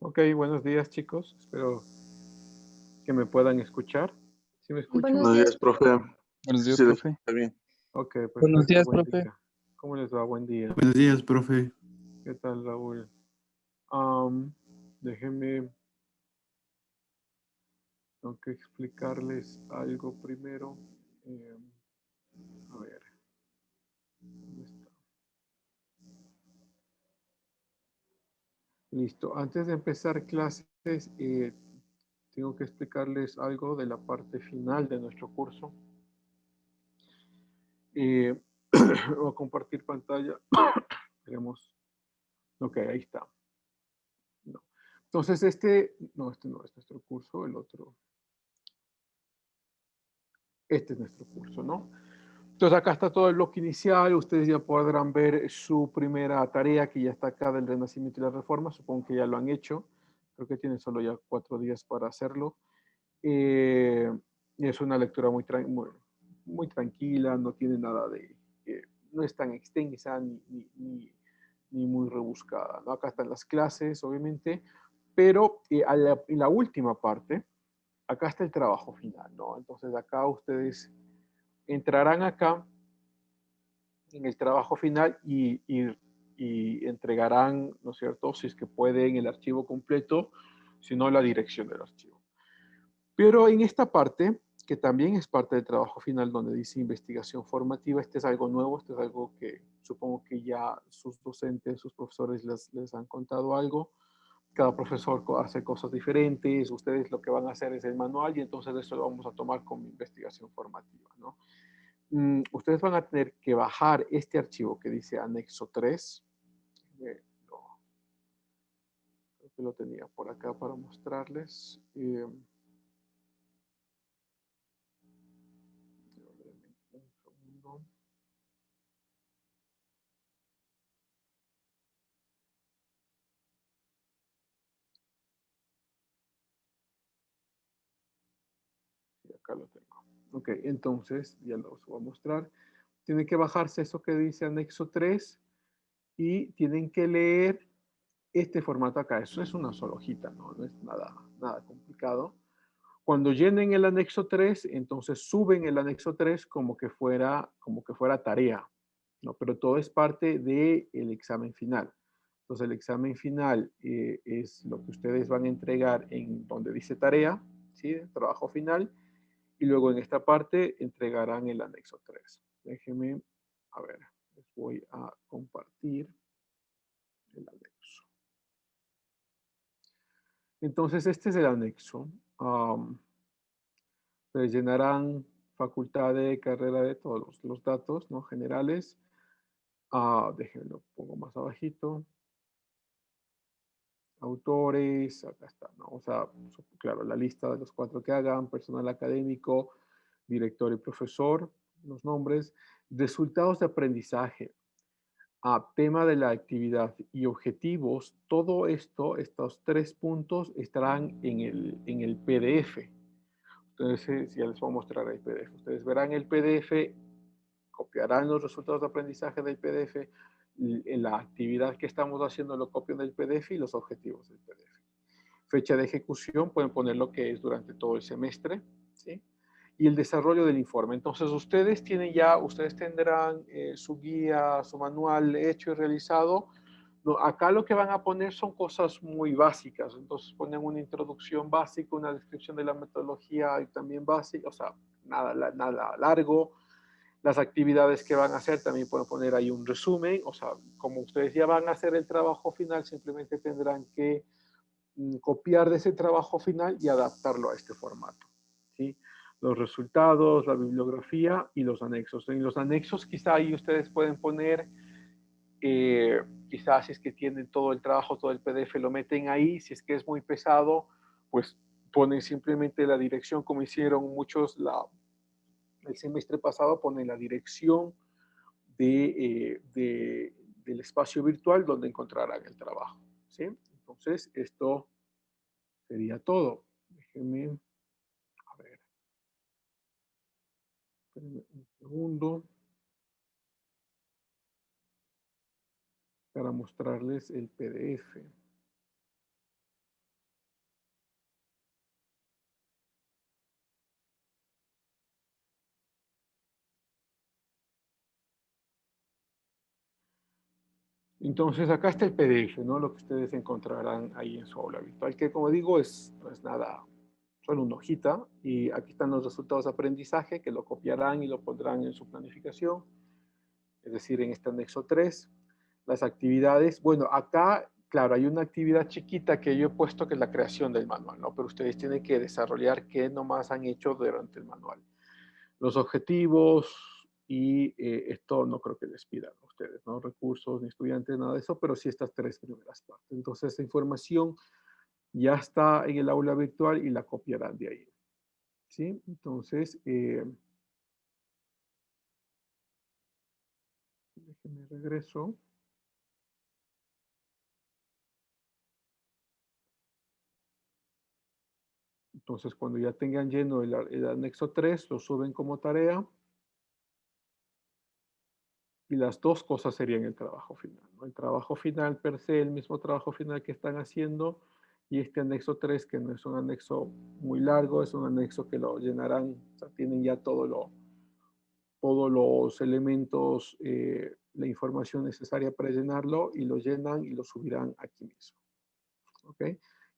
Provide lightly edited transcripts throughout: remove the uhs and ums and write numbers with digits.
Ok, buenos días chicos. Espero que me puedan escuchar. ¿Sí me escuchan? Buenos Buenos días, días, profe. profe. Buenos Sí, días, se le profe. escucha bien. Ok, Buenos perfecto. días, Buen profe. día. ¿Cómo les va? Buen día. Buenos días, profe. ¿Qué tal, Raúl? Am, Déjenme, tengo que explicarles algo primero. Eh, a ver, ¿dónde está? Listo. Antes de empezar clases, tengo que explicarles algo de la parte final de nuestro curso. Eh, Voy a compartir pantalla. Veremos. Ok, ahí está. No. Entonces, este no es nuestro curso, el otro. Este es nuestro curso, ¿no? Entonces, acá está todo el bloque inicial. Ustedes ya podrán ver su primera tarea que ya está acá del Renacimiento y la Reforma. Supongo que ya lo han hecho. Creo que tienen solo ya 4 días para hacerlo. Eh, es una lectura muy tranquila, no tiene nada de. No es tan extensa ni muy rebuscada, ¿no? Acá están las clases, obviamente, pero en la última parte, acá está el trabajo final, ¿no? Entonces, acá ustedes entrarán acá en el trabajo final y entregarán, ¿no es cierto? Si es que pueden, el archivo completo, si no, la dirección del archivo. Pero en esta parte, que también es parte del trabajo final donde dice investigación formativa, este es algo nuevo, este es algo que supongo que ya sus docentes, sus profesores les han contado algo. Cada profesor hace cosas diferentes, ustedes lo que van a hacer es el manual y entonces eso lo vamos a tomar como investigación formativa, ¿no? Ustedes van a tener que bajar este archivo que dice anexo 3. Creo que lo tenía por acá para mostrarles. Un segundo. Y acá lo tengo. Ok, entonces ya los voy a mostrar. Tiene que bajarse eso que dice anexo 3 y tienen que leer este formato acá. Eso es una sola hojita, ¿no? No es nada complicado. Cuando llenen el anexo 3, entonces suben el anexo 3 como que fuera tarea, ¿no? Pero todo es parte del examen final. Entonces el examen final es lo que ustedes van a entregar en donde dice tarea, ¿sí? Trabajo final. Y luego en esta parte entregarán el anexo 3. Déjenme, a ver, les voy a compartir el anexo. Entonces este es el anexo. Ustedes llenarán facultad de carrera de todos los datos, ¿no? Generales. Déjenlo, pongo más abajito. Autores, acá está, ¿no? O sea, claro, la lista de los 4 que hagan, personal académico, director y profesor, los nombres, resultados de aprendizaje, tema de la actividad y objetivos, todo esto, estos 3 puntos estarán en el PDF. Entonces, ya les voy a mostrar el PDF. Ustedes verán el PDF, copiarán los resultados de aprendizaje del PDF, en la actividad que estamos haciendo lo copian del PDF y los objetivos del PDF. Fecha de ejecución, pueden poner lo que es durante todo el semestre, ¿sí? Y el desarrollo del informe. Entonces, ustedes tendrán su guía, su manual hecho y realizado. No, acá lo que van a poner son cosas muy básicas. Entonces, ponen una introducción básica, una descripción de la metodología y también básica, o sea, nada largo. Las actividades que van a hacer también pueden poner ahí un resumen, o sea, como ustedes ya van a hacer el trabajo final, simplemente tendrán que copiar de ese trabajo final y adaptarlo a este formato, ¿sí? Los resultados, la bibliografía y los anexos. En los anexos quizá ahí ustedes pueden poner, quizás si es que tienen todo el trabajo, todo el PDF, lo meten ahí. Si es que es muy pesado, pues ponen simplemente la dirección como hicieron muchos el semestre pasado, ponen la dirección del espacio virtual donde encontrarán el trabajo, ¿sí? Entonces, esto sería todo. Déjenme, a ver, espérenme un segundo para mostrarles el PDF. Entonces, acá está el PDF, ¿no? Lo que ustedes encontrarán ahí en su aula virtual, que como digo, no es nada, solo una hojita. Y aquí están los resultados de aprendizaje, que lo copiarán y lo pondrán en su planificación, es decir, en este anexo 3. Las actividades, bueno, acá, claro, hay una actividad chiquita que yo he puesto, que es la creación del manual, ¿no? Pero ustedes tienen que desarrollar qué nomás han hecho durante el manual. Los objetivos y esto no creo que les pidan a ustedes, ¿no? Recursos, ni estudiantes, nada de eso, pero sí estas tres primeras partes. Entonces, esa información ya está en el aula virtual y la copiarán de ahí, ¿sí? Entonces, déjenme regreso. Entonces, cuando ya tengan lleno el anexo 3, lo suben como tarea. Y las dos cosas serían el trabajo final, ¿no? El trabajo final per se, el mismo trabajo final que están haciendo, y este anexo 3, que no es un anexo muy largo, es un anexo que lo llenarán, o sea, tienen ya todos los elementos, la información necesaria para llenarlo, y lo llenan y lo subirán aquí mismo. ¿Ok?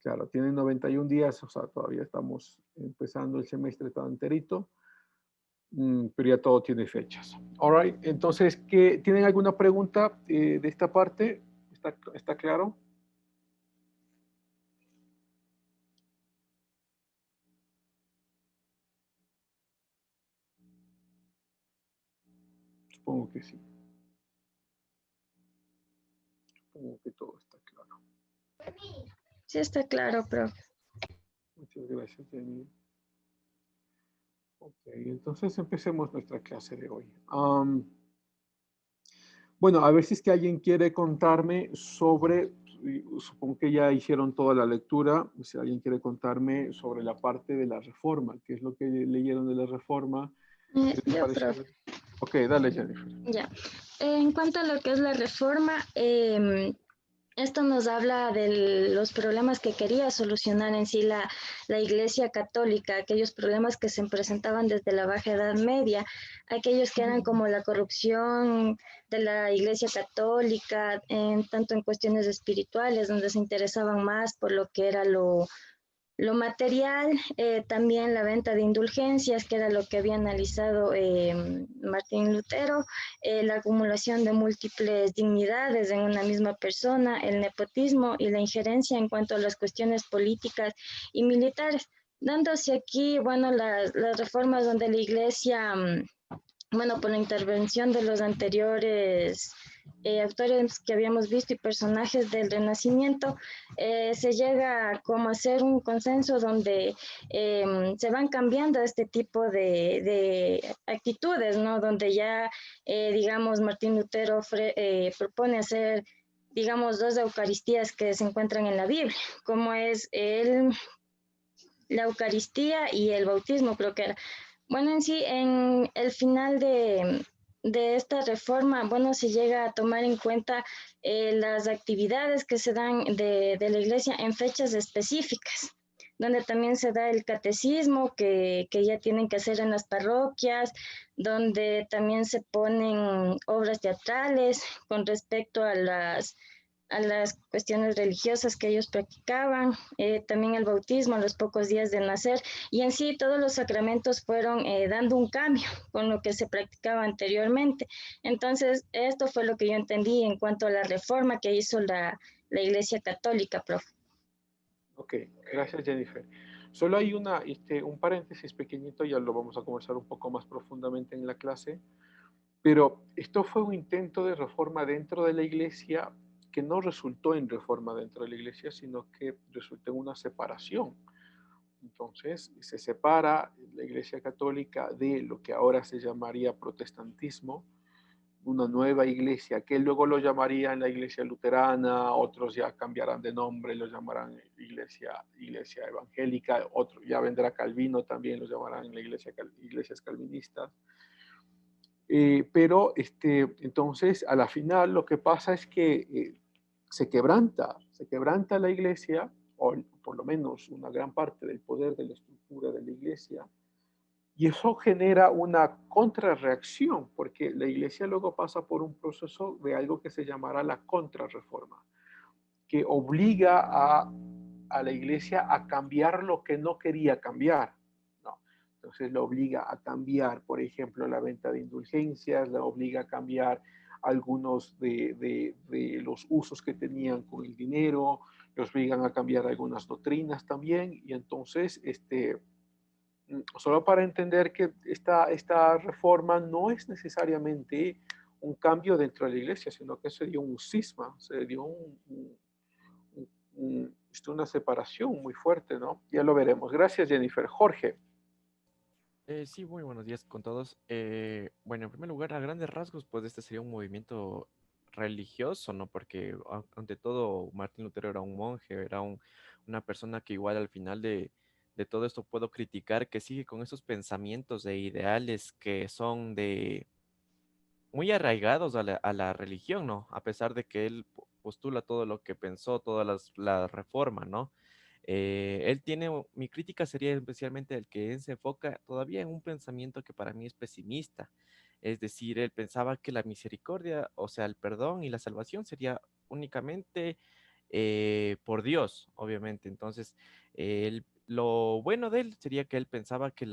Claro, tienen 91 días, o sea, todavía estamos empezando el semestre todo enterito. Pero ya todo tiene fechas. All right, entonces, ¿tienen alguna pregunta de esta parte? ¿Está claro? Supongo que sí. Supongo que todo está claro. Sí, está claro, profe. Muchas gracias, Jenny. Ok, entonces empecemos nuestra clase de hoy. Bueno, a ver si es que alguien quiere contarme sobre, supongo que ya hicieron toda la lectura, si alguien quiere contarme sobre la parte de la reforma, qué es lo que leyeron de la reforma, qué les Yo, pareció. profe, Ok, dale, Jennifer. ya. En cuanto a lo que es la reforma, esto nos habla de los problemas que quería solucionar en sí la Iglesia Católica, aquellos problemas que se presentaban desde la Baja Edad Media, aquellos que eran como la corrupción de la Iglesia Católica, tanto en cuestiones espirituales, donde se interesaban más por lo que era lo material, también la venta de indulgencias, que era lo que había analizado Martín Lutero, la acumulación de múltiples dignidades en una misma persona, el nepotismo y la injerencia en cuanto a las cuestiones políticas y militares, dándose aquí, bueno, las reformas donde la iglesia, bueno, por la intervención de los anteriores autores que habíamos visto y personajes del Renacimiento, se llega como a hacer un consenso donde se van cambiando este tipo de actitudes, ¿no? Donde ya, digamos, Martín Lutero propone hacer, digamos, dos Eucaristías que se encuentran en la Biblia, como es la Eucaristía y el bautismo, creo que era. Bueno, en sí, en el final de esta reforma, bueno, se llega a tomar en cuenta las actividades que se dan de la iglesia en fechas específicas, donde también se da el catecismo que ya tienen que hacer en las parroquias, donde también se ponen obras teatrales con respecto a las cuestiones religiosas que ellos practicaban, también el bautismo a los pocos días de nacer, y en sí todos los sacramentos fueron dando un cambio con lo que se practicaba anteriormente. Entonces, esto fue lo que yo entendí en cuanto a la reforma que hizo la Iglesia Católica, profe. Ok, gracias, Jennifer. Solo hay un paréntesis pequeñito, ya lo vamos a conversar un poco más profundamente en la clase, pero esto fue un intento de reforma dentro de la iglesia que no resultó en reforma dentro de la iglesia, sino que resultó en una separación. Entonces, se separa la iglesia católica de lo que ahora se llamaría protestantismo, una nueva iglesia, que luego lo llamarían la iglesia luterana, otros ya cambiarán de nombre, lo llamarán iglesia evangélica, otro ya vendrá Calvino también, lo llamarán la iglesias calvinistas. Pero entonces a la final lo que pasa es que se quebranta la iglesia, o por lo menos una gran parte del poder de la estructura de la iglesia, Y eso genera una contrarreacción, porque la iglesia luego pasa por un proceso de algo que se llamará la contrarreforma, que obliga a la iglesia a cambiar lo que no quería cambiar, ¿no? Entonces la obliga a cambiar, por ejemplo, la venta de indulgencias, la obliga a cambiar algunos de los usos que tenían con el dinero, los obligan a cambiar algunas doctrinas también, y entonces, solo para entender que esta reforma no es necesariamente un cambio dentro de la iglesia, sino que se dio un cisma, se dio una separación muy fuerte, ¿no? Ya lo veremos. Gracias, Jennifer. Jorge. Sí, muy buenos días con todos. Bueno, en primer lugar, a grandes rasgos, pues este sería un movimiento religioso, ¿no? Porque ante todo, Martín Lutero era un monje, era una persona que igual al final de todo esto puedo criticar, que sigue con esos pensamientos e ideales que son muy arraigados a la religión, ¿no? A pesar de que él postula todo lo que pensó, toda la reforma, ¿no? Él tiene, mi crítica sería especialmente el que él se enfoca todavía en un pensamiento que para mí es pesimista. Es decir, él pensaba que la misericordia, o sea, el perdón y la salvación sería únicamente por Dios, obviamente. Entonces, lo bueno de él sería que él pensaba que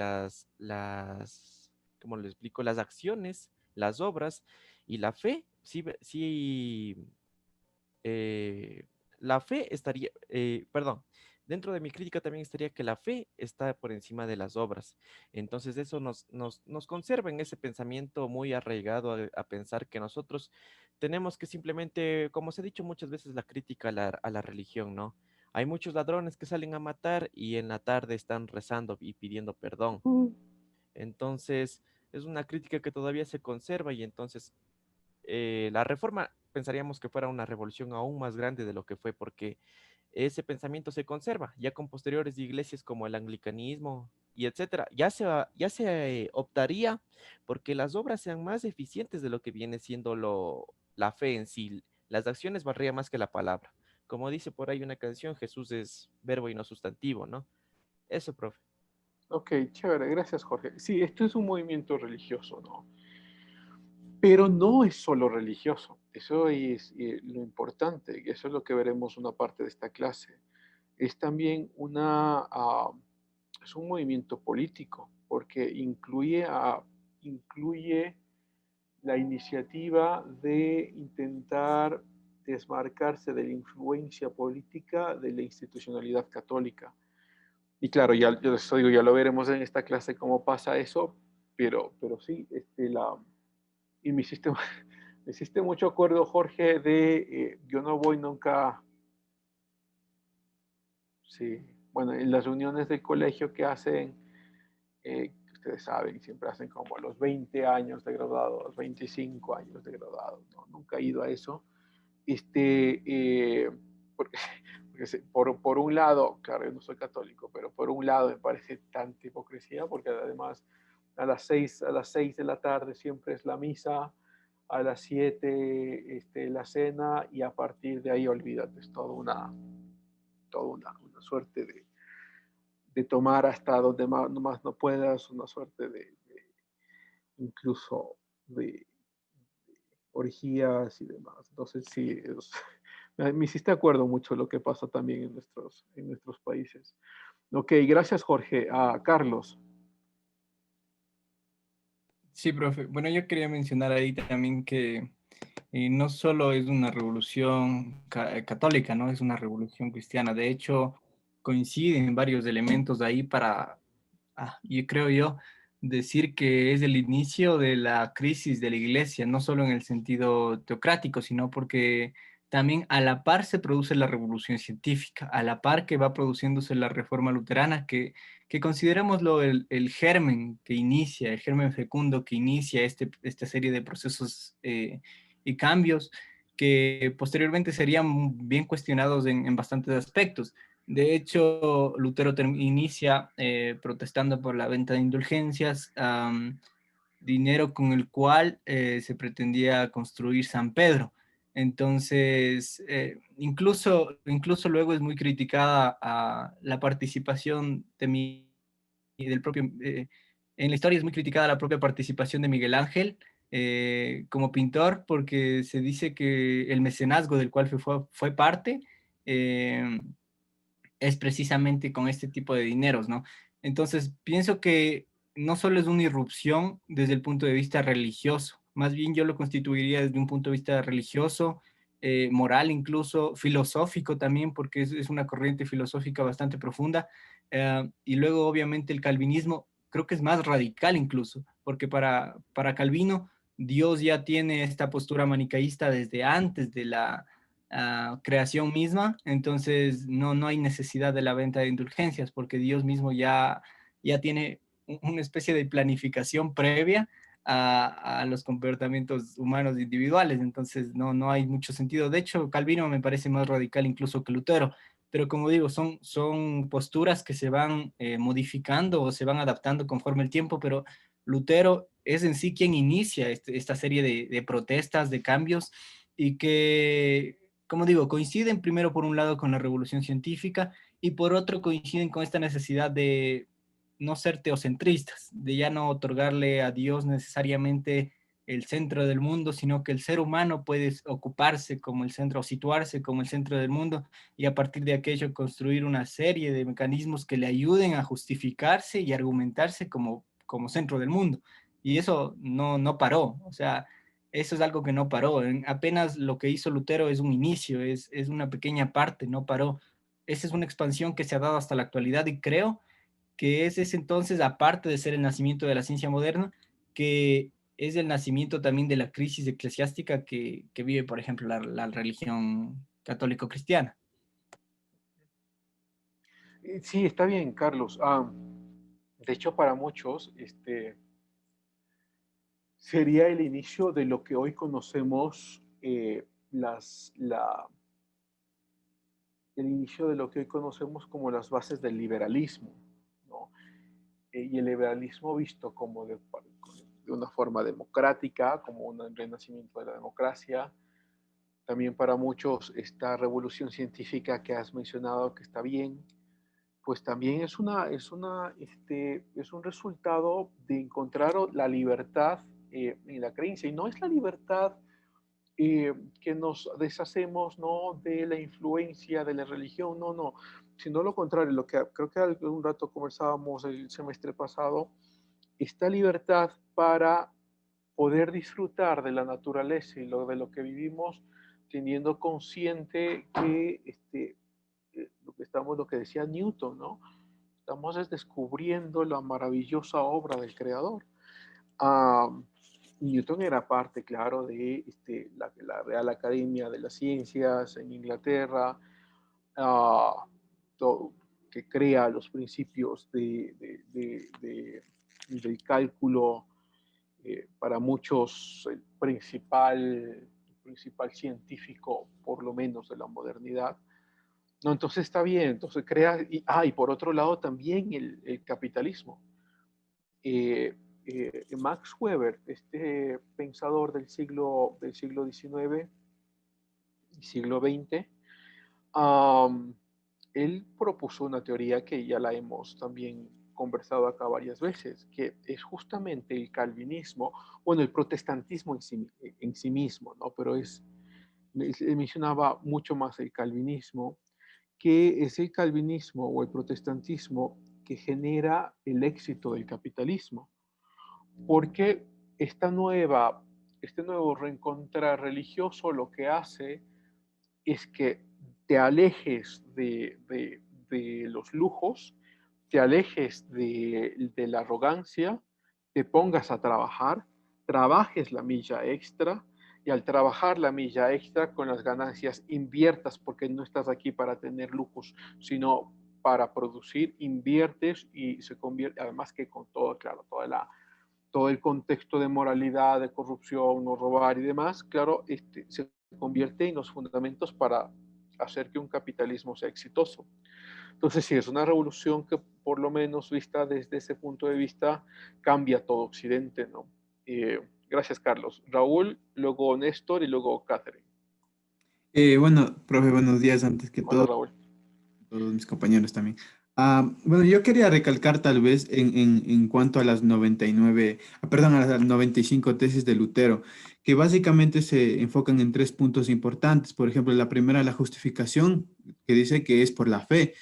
¿cómo le explico? Las acciones, las obras y la fe, sí, sí, eh, la fe estaría, perdón, dentro de mi crítica también estaría que la fe está por encima de las obras. Entonces eso nos conserva en ese pensamiento muy arraigado a pensar que nosotros tenemos que simplemente, como se ha dicho muchas veces, la crítica a la religión, ¿no? Hay muchos ladrones que salen a matar y en la tarde están rezando y pidiendo perdón. Entonces, es una crítica que todavía se conserva y entonces la reforma pensaríamos que fuera una revolución aún más grande de lo que fue, porque ese pensamiento se conserva, ya con posteriores iglesias como el anglicanismo y etcétera, ya se optaría porque las obras sean más eficientes de lo que viene siendo la fe en sí. Las acciones valdrían más que la palabra. Como dice por ahí una canción, Jesús es verbo y no sustantivo, ¿no? Eso, profe. Ok, chévere. Gracias, Jorge. Sí, esto es un movimiento religioso, ¿no? Pero no es solo religioso. Eso es lo importante, y eso es lo que veremos una parte de esta clase. Es también es un movimiento político, porque incluye la iniciativa de intentar desmarcarse de la influencia política de la institucionalidad católica. Y claro, ya, yo les digo, ya lo veremos en esta clase cómo pasa eso, pero sí, y me hiciste mucho acuerdo, Jorge, yo no voy nunca, sí, bueno, en las reuniones del colegio que hacen, ustedes saben, siempre hacen como a los 20 años de graduado, a los 25 años de graduado, ¿no? Nunca he ido a eso. Este, porque, por un lado, claro, yo no soy católico, pero por un lado me parece tanta hipocresía, porque además a las 6 de la tarde siempre es la misa, a las 7 la cena, y a partir de ahí olvídate, es una suerte de tomar hasta donde más no puedas, una suerte incluso de orgías y demás. Entonces, sí, me hiciste acuerdo mucho lo que pasa también en nuestros países. Ok, gracias, Jorge. Carlos. Sí, profe. Bueno, yo quería mencionar ahí también que no solo es una revolución católica, ¿no? Es una revolución cristiana. De hecho, coinciden varios elementos ahí para, yo creo yo, decir que es el inicio de la crisis de la iglesia, no solo en el sentido teocrático, sino porque también a la par se produce la revolución científica, a la par que va produciéndose la reforma luterana, que considerémoslo el germen que inicia, el germen fecundo que inicia esta serie de procesos y cambios que posteriormente serían bien cuestionados en bastantes aspectos. De hecho, Lutero inicia protestando por la venta de indulgencias, dinero con el cual se pretendía construir San Pedro. Entonces, incluso luego es muy criticada a la participación del propio En la historia es muy criticada la propia participación de Miguel Ángel como pintor, porque se dice que el mecenazgo del cual fue parte es precisamente con este tipo de dineros, ¿no? Entonces, pienso que no solo es una irrupción desde el punto de vista religioso, más bien yo lo constituiría desde un punto de vista religioso, moral incluso, filosófico también, porque es una corriente filosófica bastante profunda. Y luego, obviamente, el calvinismo creo que es más radical incluso, porque para Calvino Dios ya tiene esta postura manicaísta desde antes de la creación misma, entonces no hay necesidad de la venta de indulgencias porque Dios mismo ya tiene una especie de planificación previa a los comportamientos humanos individuales, entonces no hay mucho sentido. De hecho, Calvino me parece más radical incluso que Lutero, pero como digo, son posturas que se van modificando o se van adaptando conforme el tiempo, pero Lutero es en sí quien inicia esta serie de protestas, de cambios, y que, como digo, coinciden primero por un lado con la revolución científica y por otro coinciden con esta necesidad de no ser teocentristas, de ya no otorgarle a Dios necesariamente el centro del mundo, sino que el ser humano puede ocuparse como el centro o situarse como el centro del mundo y a partir de aquello construir una serie de mecanismos que le ayuden a justificarse y argumentarse como centro del mundo. Y eso no paró, o sea, eso es algo que no paró. Apenas lo que hizo Lutero es un inicio, es una pequeña parte, no paró. Esa es una expansión que se ha dado hasta la actualidad y creo que es entonces, aparte de ser el nacimiento de la ciencia moderna, que es el nacimiento también de la crisis eclesiástica que vive, por ejemplo, la religión católico-cristiana. Sí, está bien, Carlos. De hecho, para muchos, sería el inicio de lo que hoy conocemos, el inicio de lo que hoy conocemos como las bases del liberalismo, ¿no? Y el liberalismo visto como de una forma democrática, como un renacimiento de la democracia. También para muchos esta revolución científica que has mencionado, que está bien, pues también es un resultado de encontrar la libertad en la creencia. Y no es la libertad que nos deshacemos, ¿no?, de la influencia de la religión, no, sino lo contrario, lo que creo que algún rato conversábamos el semestre pasado, esta libertad para poder disfrutar de la naturaleza y de lo que vivimos, teniendo consciente que lo que decía Newton, ¿no? Estamos descubriendo la maravillosa obra del Creador. Newton era parte, claro, de la Real Academia de las Ciencias en Inglaterra, uh, todo, que crea los principios del cálculo, para muchos el principal científico, por lo menos de la modernidad. No, entonces está bien, entonces crea, y por otro lado también el capitalismo. Max Weber, este pensador del siglo XIX y siglo XX, él propuso una teoría que ya la hemos también conversado acá varias veces, que es justamente el calvinismo, bueno, el protestantismo en sí mismo, ¿no? Pero él mencionaba mucho más el calvinismo, que es el calvinismo o el protestantismo que genera el éxito del capitalismo. Porque este nuevo reencontrar religioso lo que hace es que te alejes de los lujos, te alejes de la arrogancia, te pongas a trabajar, trabajes la milla extra y al trabajar la milla extra con las ganancias inviertas, porque no estás aquí para tener lujos, sino para producir, inviertes y se convierte, además que con todo, claro, todo el contexto de moralidad, de corrupción, no robar y demás, claro, se convierte en los fundamentos para hacer que un capitalismo sea exitoso. Entonces, sí, es una revolución que, por lo menos vista desde ese punto de vista, cambia todo Occidente, ¿no? Gracias, Carlos. Raúl, luego Néstor y luego Catherine. Bueno, profe, buenos días antes que Hola, todo, Raúl. todos mis compañeros también. Bueno, yo quería recalcar tal vez en cuanto a las 99, perdón, a las 95 tesis de Lutero, que básicamente se enfocan en tres puntos importantes. Por ejemplo, la primera, la justificación, que dice que es por la fe,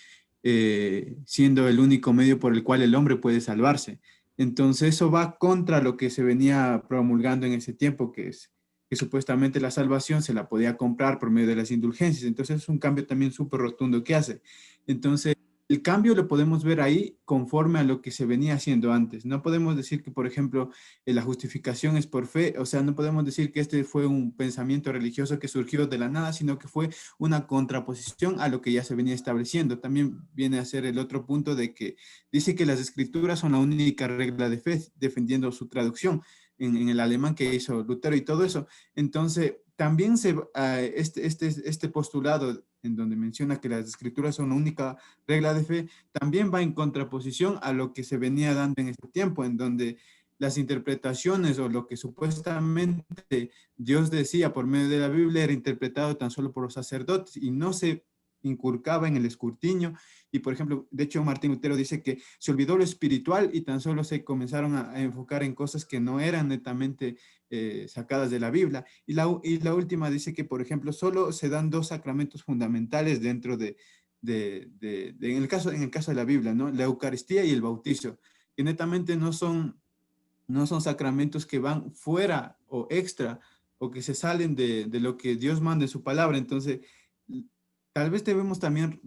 siendo el único medio por el cual el hombre puede salvarse. Entonces, eso va contra lo que se venía promulgando en ese tiempo, que es que supuestamente la salvación se la podía comprar por medio de las indulgencias. Entonces, es un cambio también súper rotundo que hace. Entonces, el cambio lo podemos ver ahí conforme a lo que se venía haciendo antes. No podemos decir que, por ejemplo, la justificación es por fe, o sea, no podemos decir que este fue un pensamiento religioso que surgió de la nada, sino que fue una contraposición a lo que ya se venía estableciendo. También viene a ser el otro punto de que dice que las escrituras son la única regla de fe, defendiendo su traducción en el alemán que hizo Lutero y todo eso. Entonces, también este postulado en donde menciona que las escrituras son la única regla de fe, también va en contraposición a lo que se venía dando en ese tiempo, en donde las interpretaciones o lo que supuestamente Dios decía por medio de la Biblia era interpretado tan solo por los sacerdotes y no se inculcaba en el escrutinio. Y por ejemplo, de hecho Martín Lutero dice que se olvidó lo espiritual y tan solo se comenzaron a enfocar en cosas que no eran netamente sacadas de la Biblia. Y la última dice que, por ejemplo, solo se dan dos sacramentos fundamentales dentro en el caso de la Biblia, ¿no? La Eucaristía y el bautizo, que netamente no son sacramentos que van fuera o extra o que se salen de lo que Dios manda en su palabra. Entonces, tal vez debemos también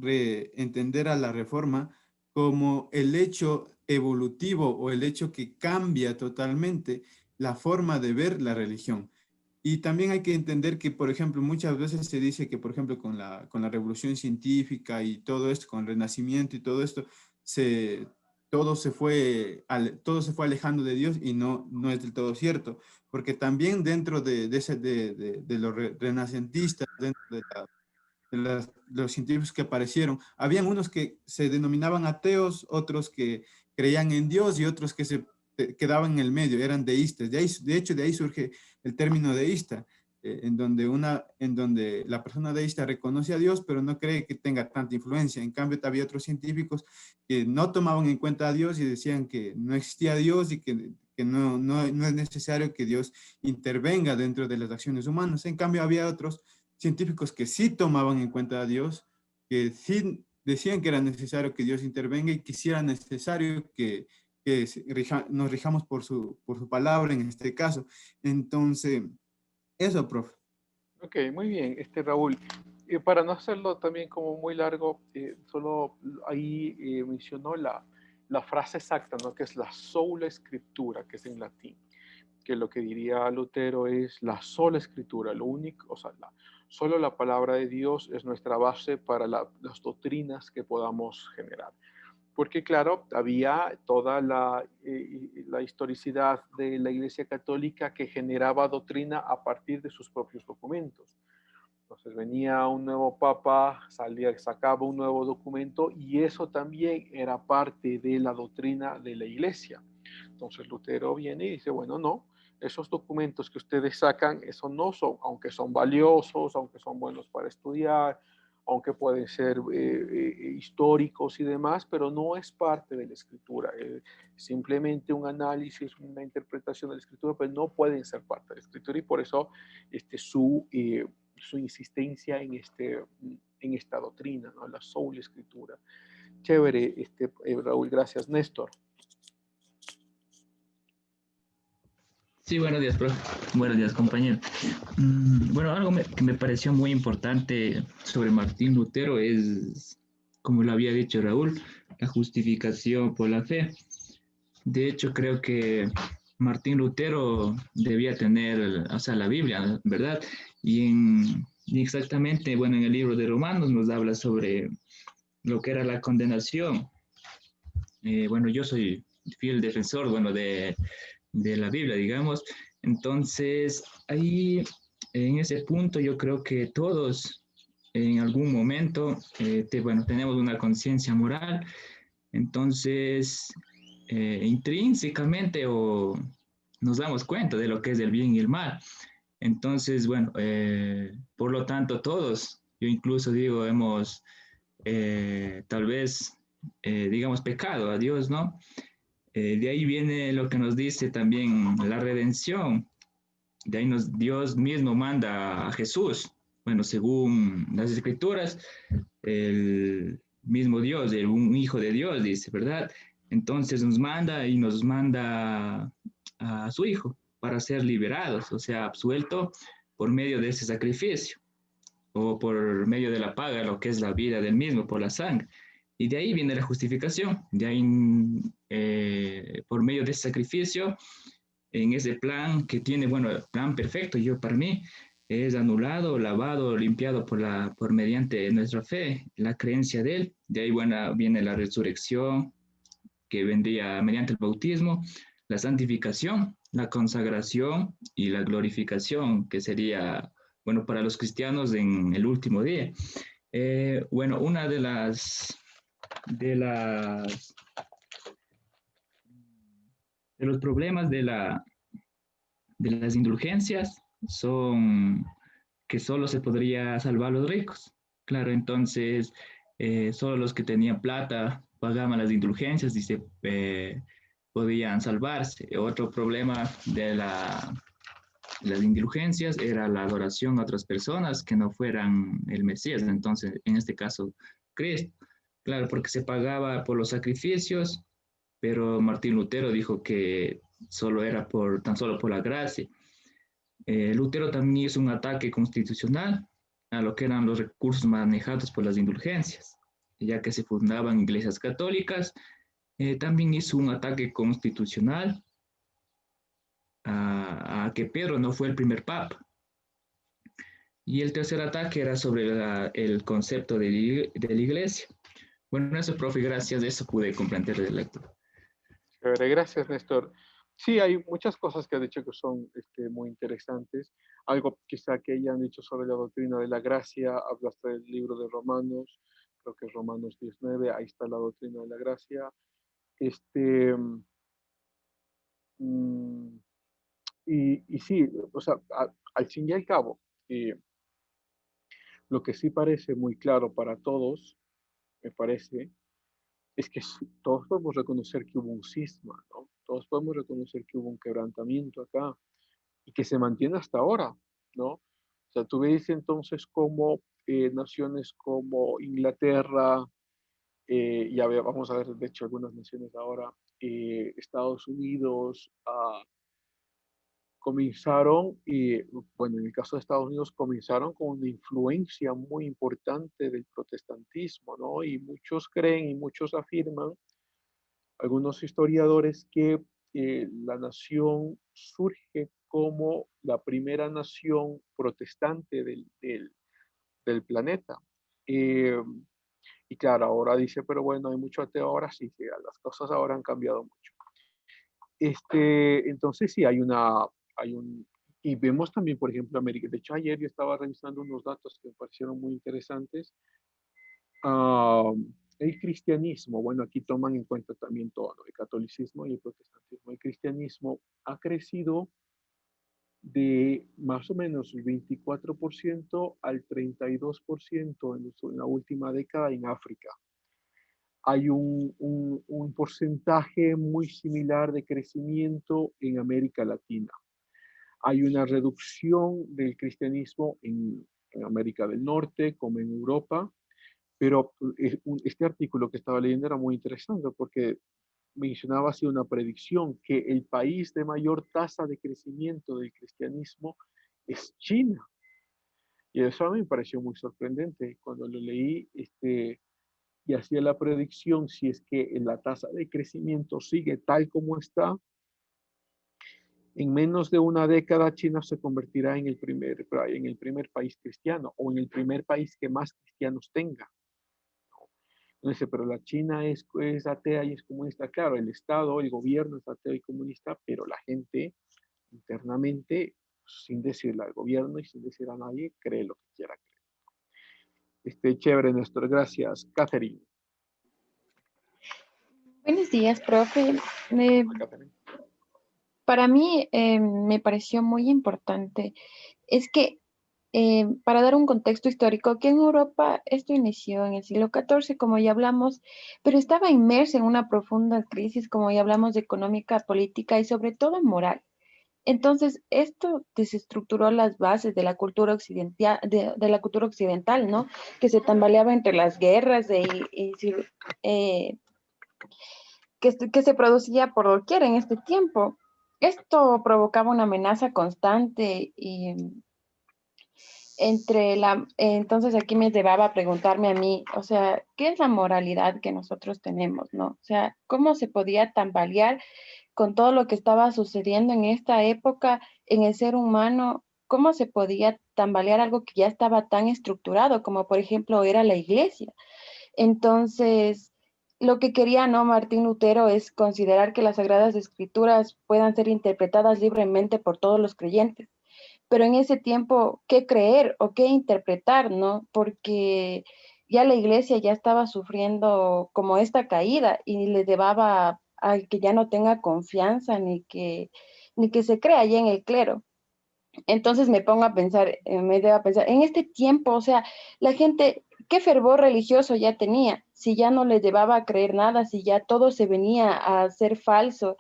entender a la reforma como el hecho evolutivo o el hecho que cambia totalmente la forma de ver la religión. Y también hay que entender que, por ejemplo, muchas veces se dice que, por ejemplo, con la revolución científica y todo esto, con el renacimiento y todo esto, se, todo se fue alejando de Dios y no es del todo cierto, porque también dentro de los renacentistas, dentro de los científicos que aparecieron, habían unos que se denominaban ateos, otros que creían en Dios y otros que se quedaban en el medio, eran deístas. De hecho, de ahí surge el término deísta, en donde la persona deísta reconoce a Dios, pero no cree que tenga tanta influencia. En cambio, había otros científicos que no tomaban en cuenta a Dios y decían que no existía Dios y que no es necesario que Dios intervenga dentro de las acciones humanas. En cambio, había otros científicos que sí tomaban en cuenta a Dios, que sí decían que era necesario que Dios intervenga y que sí era necesario que nos rijamos por su palabra en este caso. Entonces, eso, profe. Ok, muy bien, Raúl. Para no hacerlo también como muy largo, solo ahí mencionó la frase exacta, ¿no? Que es la sola escritura, que es en latín, que lo que diría Lutero es la sola escritura, lo único, o sea, solo la palabra de Dios es nuestra base para las doctrinas que podamos generar. Porque claro, había toda la historicidad de la Iglesia Católica que generaba doctrina a partir de sus propios documentos. Entonces venía un nuevo papa, sacaba un nuevo documento y eso también era parte de la doctrina de la Iglesia. Entonces Lutero viene y dice, bueno, no, esos documentos que ustedes sacan, eso no son, aunque son valiosos, aunque son buenos para estudiar, aunque pueden ser históricos y demás, pero no es parte de la escritura. Simplemente un análisis, una interpretación de la escritura, pero no pueden ser parte de la escritura y por eso su insistencia en esta doctrina, ¿no? La sola escritura. Chévere, Raúl, gracias. Néstor. Sí, buenos días, profe. Buenos días, compañero. Bueno, algo que me pareció muy importante sobre Martín Lutero es, como lo había dicho Raúl, la justificación por la fe. De hecho, creo que Martín Lutero debía tener, o sea, la Biblia, ¿verdad? Y exactamente, bueno, en el libro de Romanos nos habla sobre lo que era la condenación. Bueno, yo soy fiel defensor, bueno, de la Biblia, digamos. Entonces, ahí, en ese punto, yo creo que todos en algún momento, bueno, tenemos una conciencia moral, entonces, intrínsecamente o nos damos cuenta de lo que es el bien y el mal. Entonces, bueno, por lo tanto, todos, yo incluso digo, hemos tal vez digamos, pecado a Dios, ¿no? De ahí viene lo que nos dice también la redención. De ahí Dios mismo manda a Jesús. Bueno, según las escrituras, el mismo Dios, un hijo de Dios, dice, ¿verdad? Entonces nos manda a su hijo para ser liberados, o sea, absuelto por medio de ese sacrificio o por medio de la paga, lo que es la vida del mismo, por la sangre. Y de ahí viene la justificación, de ahí, por medio de ese sacrificio, en ese plan que tiene, bueno, el plan perfecto, yo para mí, es anulado, lavado, limpiado por mediante nuestra fe, la creencia de él. De ahí, bueno, viene la resurrección, que vendría mediante el bautismo, la santificación, la consagración y la glorificación, que sería, bueno, para los cristianos en el último día. Bueno, una de las, de los problemas de las indulgencias son que solo se podría salvar a los ricos. Claro, entonces solo los que tenían plata pagaban las indulgencias y se podían salvarse. Otro problema de las indulgencias era la adoración a otras personas que no fueran el Mesías, entonces en este caso Cristo. Claro, porque se pagaba por los sacrificios, pero Martín Lutero dijo que solo era tan solo por la gracia. Lutero también hizo un ataque constitucional a lo que eran los recursos manejados por las indulgencias, ya que se fundaban iglesias católicas. También hizo un ataque constitucional a que Pedro no fue el primer papa. Y el tercer ataque era sobre el concepto de la iglesia. Bueno, eso, profe, gracias a eso pude comprender el lector. Gracias, Néstor. Sí, hay muchas cosas que ha dicho que son muy interesantes. Algo quizá que hayan dicho sobre la doctrina de la gracia, hablaste del libro de Romanos, creo que es Romanos 19, ahí está la doctrina de la gracia. Mm, y sí, o sea, al fin y al cabo, lo que sí parece muy claro para todos, me parece, es que todos podemos reconocer que hubo un cisma, ¿no? Todos podemos reconocer que hubo un quebrantamiento acá y que se mantiene hasta ahora, ¿no? O sea, tú ves entonces como naciones como Inglaterra, ya vamos a ver de hecho algunas naciones ahora, Estados Unidos, comenzaron, bueno, en el caso de Estados Unidos, comenzaron con una influencia muy importante del protestantismo, ¿no? Y muchos creen y muchos afirman, algunos historiadores, que la nación surge como la primera nación protestante del planeta. Eh, y claro, ahora dice, pero bueno, hay mucho ateo ahora, sí, sí, las cosas ahora han cambiado mucho. Entonces sí, hay un, y vemos también, por ejemplo, América. De hecho, ayer yo estaba revisando unos datos que me parecieron muy interesantes. Ah, el cristianismo, bueno, aquí toman en cuenta también todo, ¿no? El catolicismo y el protestantismo. El cristianismo ha crecido de más o menos el 24% al 32% en la última década en África. Hay un porcentaje muy similar de crecimiento en América Latina. Hay una reducción del cristianismo en América del Norte, como en Europa, pero este artículo que estaba leyendo era muy interesante porque mencionaba así una predicción, que el país de mayor tasa de crecimiento del cristianismo es China. Y eso a mí me pareció muy sorprendente cuando lo leí, y hacía la predicción, si es que la tasa de crecimiento sigue tal como está, en menos de una década China se convertirá en el primer país cristiano, o en el primer país que más cristianos tenga. Entonces, pero la China es atea y es comunista. Claro, el Estado, el gobierno es ateo y comunista, pero la gente internamente, sin decirle al gobierno y sin decir a nadie, cree lo que quiera creer. Chévere, Néstor. Gracias. Catherine. Buenos días, profe. Catherine. Para mí me pareció muy importante. Es que para dar un contexto histórico, que en Europa esto inició en el siglo XIV, como ya hablamos, pero estaba inmersa en una profunda crisis, como ya hablamos, de económica, política y sobre todo moral. Entonces, esto desestructuró las bases de la cultura occidental, de la cultura occidental, ¿no? Que se tambaleaba entre las guerras eh, que se producía por doquier en este tiempo. Esto provocaba una amenaza constante y entonces aquí me llevaba a preguntarme a mí, o sea, ¿qué es la moralidad que nosotros tenemos, no? O sea, ¿cómo se podía tambalear con todo lo que estaba sucediendo en esta época en el ser humano? ¿Cómo se podía tambalear algo que ya estaba tan estructurado como por ejemplo era la iglesia? Entonces, lo que quería, ¿no? Martín Lutero es considerar que las Sagradas Escrituras puedan ser interpretadas libremente por todos los creyentes. Pero en ese tiempo, ¿qué creer o qué interpretar, no? Porque ya la iglesia ya estaba sufriendo como esta caída y le llevaba a que ya no tenga confianza ni que se crea ya en el clero. Entonces me pongo a pensar, me debo a pensar, en este tiempo, o sea, la gente, ¿qué fervor religioso ya tenía? Si ya no le llevaba a creer nada, si ya todo se venía a ser falso,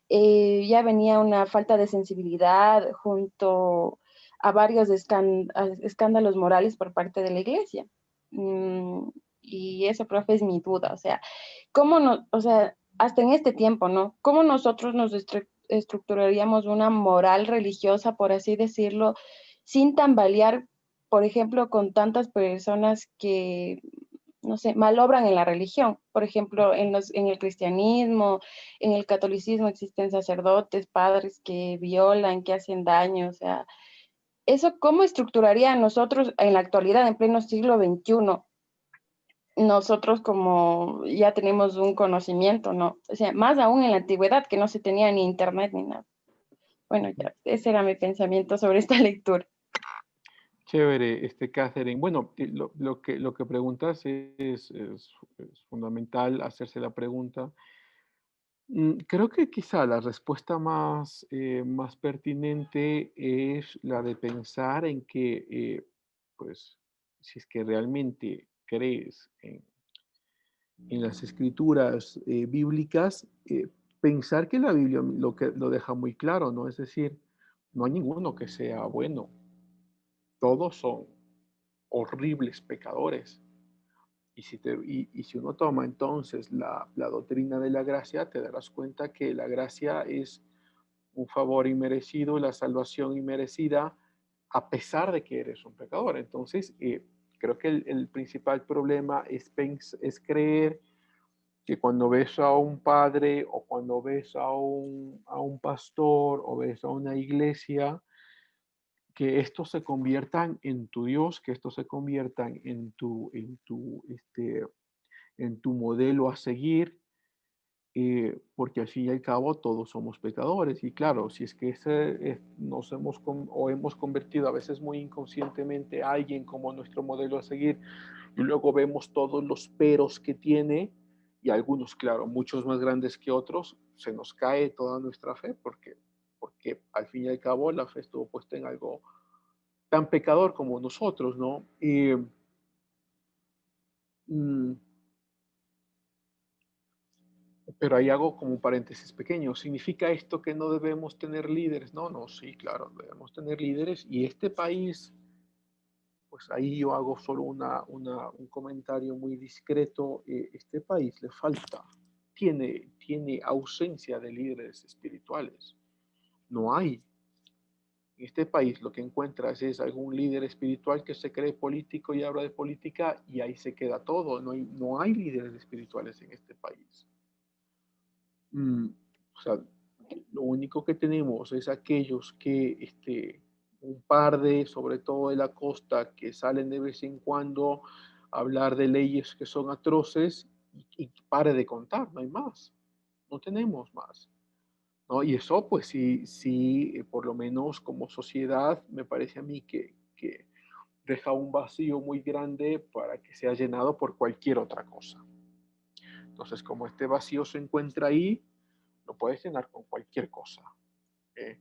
ya venía una falta de sensibilidad junto a varios escándalos morales por parte de la iglesia. Mm, y eso, profe, es mi duda, o sea, ¿cómo no, o sea, hasta en este tiempo, ¿no? ¿Cómo nosotros nos estructuraríamos una moral religiosa, por así decirlo, sin tambalear, por ejemplo, con tantas personas que, no sé, malobran en la religión? Por ejemplo, en el cristianismo, en el catolicismo existen sacerdotes, padres que violan, que hacen daño, o sea, ¿eso cómo estructuraría a nosotros en la actualidad, en pleno siglo XXI? Nosotros como ya tenemos un conocimiento, ¿no? O sea, más aún en la antigüedad que no se tenía ni internet ni nada. Bueno, ya, ese era mi pensamiento sobre esta lectura. Chévere, Catherine. Bueno, lo que preguntas es fundamental hacerse la pregunta. Creo que quizá la respuesta más pertinente es la de pensar en que, pues, si es que realmente crees en las escrituras bíblicas, pensar que la Biblia lo deja muy claro, ¿no? Es decir, no hay ninguno que sea bueno, todos son horribles pecadores. Y si uno toma entonces la doctrina de la gracia, te darás cuenta que la gracia es un favor inmerecido y la salvación inmerecida a pesar de que eres un pecador. Entonces, creo que el principal problema es creer que cuando ves a un padre o cuando ves a un pastor o ves a una iglesia, que estos se conviertan en tu Dios, que estos se conviertan en tu modelo a seguir, porque al fin y al cabo todos somos pecadores. Y claro, si es que o hemos convertido a veces muy inconscientemente a alguien como nuestro modelo a seguir, y luego vemos todos los peros que tiene, y algunos, claro, muchos más grandes que otros, se nos cae toda nuestra fe, porque al fin y al cabo la fe estuvo puesta en algo tan pecador como nosotros, ¿no? Mm, pero ahí hago como un paréntesis pequeño. ¿Significa esto que no debemos tener líderes? No, no, sí, claro, debemos tener líderes. Y este país, pues ahí yo hago solo un comentario muy discreto. Este país le falta, tiene ausencia de líderes espirituales. No hay. En este país lo que encuentras es algún líder espiritual que se cree político y habla de política y ahí se queda todo. No hay líderes espirituales en este país. Mm, o sea, lo único que tenemos es aquellos que, un par de, sobre todo de la costa, que salen de vez en cuando a hablar de leyes que son atroces y pare de contar, no hay más, no tenemos más, ¿no? Y eso, pues sí, sí, por lo menos como sociedad, me parece a mí que deja un vacío muy grande para que sea llenado por cualquier otra cosa. Entonces, como este vacío se encuentra ahí, lo puedes llenar con cualquier cosa. ¿Eh?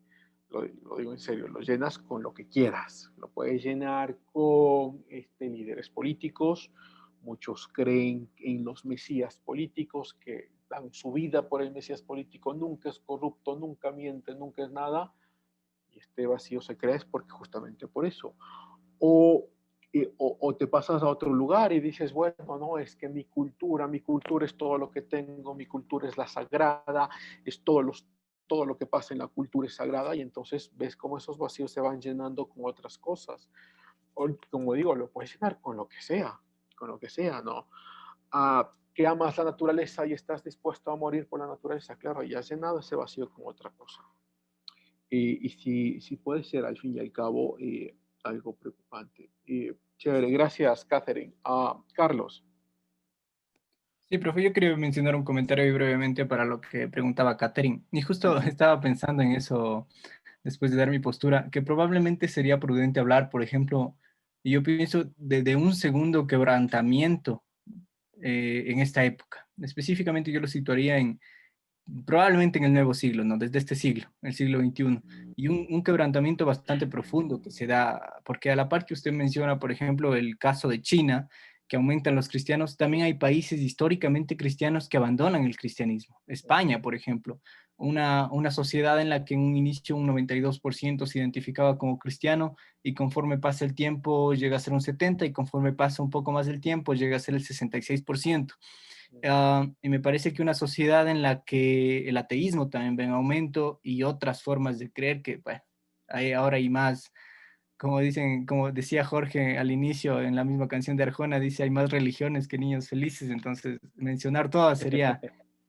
lo digo en serio, lo llenas con lo que quieras. Lo puedes llenar con líderes políticos. Muchos creen en los mesías políticos que dan su vida por el mesías político. Nunca es corrupto, nunca miente, nunca es nada. Y este vacío se crea es porque justamente por eso. O, o te pasas a otro lugar y dices, bueno, no, es que mi cultura es todo lo que tengo, mi cultura es la sagrada, es todo lo que pasa en la cultura es sagrada, y entonces ves cómo esos vacíos se van llenando con otras cosas. O, como digo, lo puedes llenar con lo que sea, ¿no? Que amas la naturaleza y estás dispuesto a morir por la naturaleza, claro, y has llenado ese vacío con otra cosa. Y sí puede ser al fin y al cabo algo preocupante. Chévere, gracias, Catherine. Carlos. Sí, profe, yo quería mencionar un comentario ahí brevemente para lo que preguntaba Catherine. Y justo estaba pensando en eso después de dar mi postura, que probablemente sería prudente hablar, por ejemplo, y yo pienso de un segundo quebrantamiento en esta época. Específicamente yo lo situaría en probablemente en el nuevo siglo, ¿no? Desde este siglo, el siglo XXI, y un quebrantamiento bastante profundo que se da, porque a la par que usted menciona, por ejemplo, el caso de China, que aumentan los cristianos, también hay países históricamente cristianos que abandonan el cristianismo. España, por ejemplo, una sociedad en la que en un inicio un 92% se identificaba como cristiano y conforme pasa el tiempo llega a ser un 70% y conforme pasa un poco más el tiempo llega a ser el 66%. Y me parece que una sociedad en la que el ateísmo también va en aumento y otras formas de creer que, bueno, ahora hay más, como dicen, como decía Jorge al inicio en la misma canción de Arjona, dice, hay más religiones que niños felices, entonces mencionar todas sería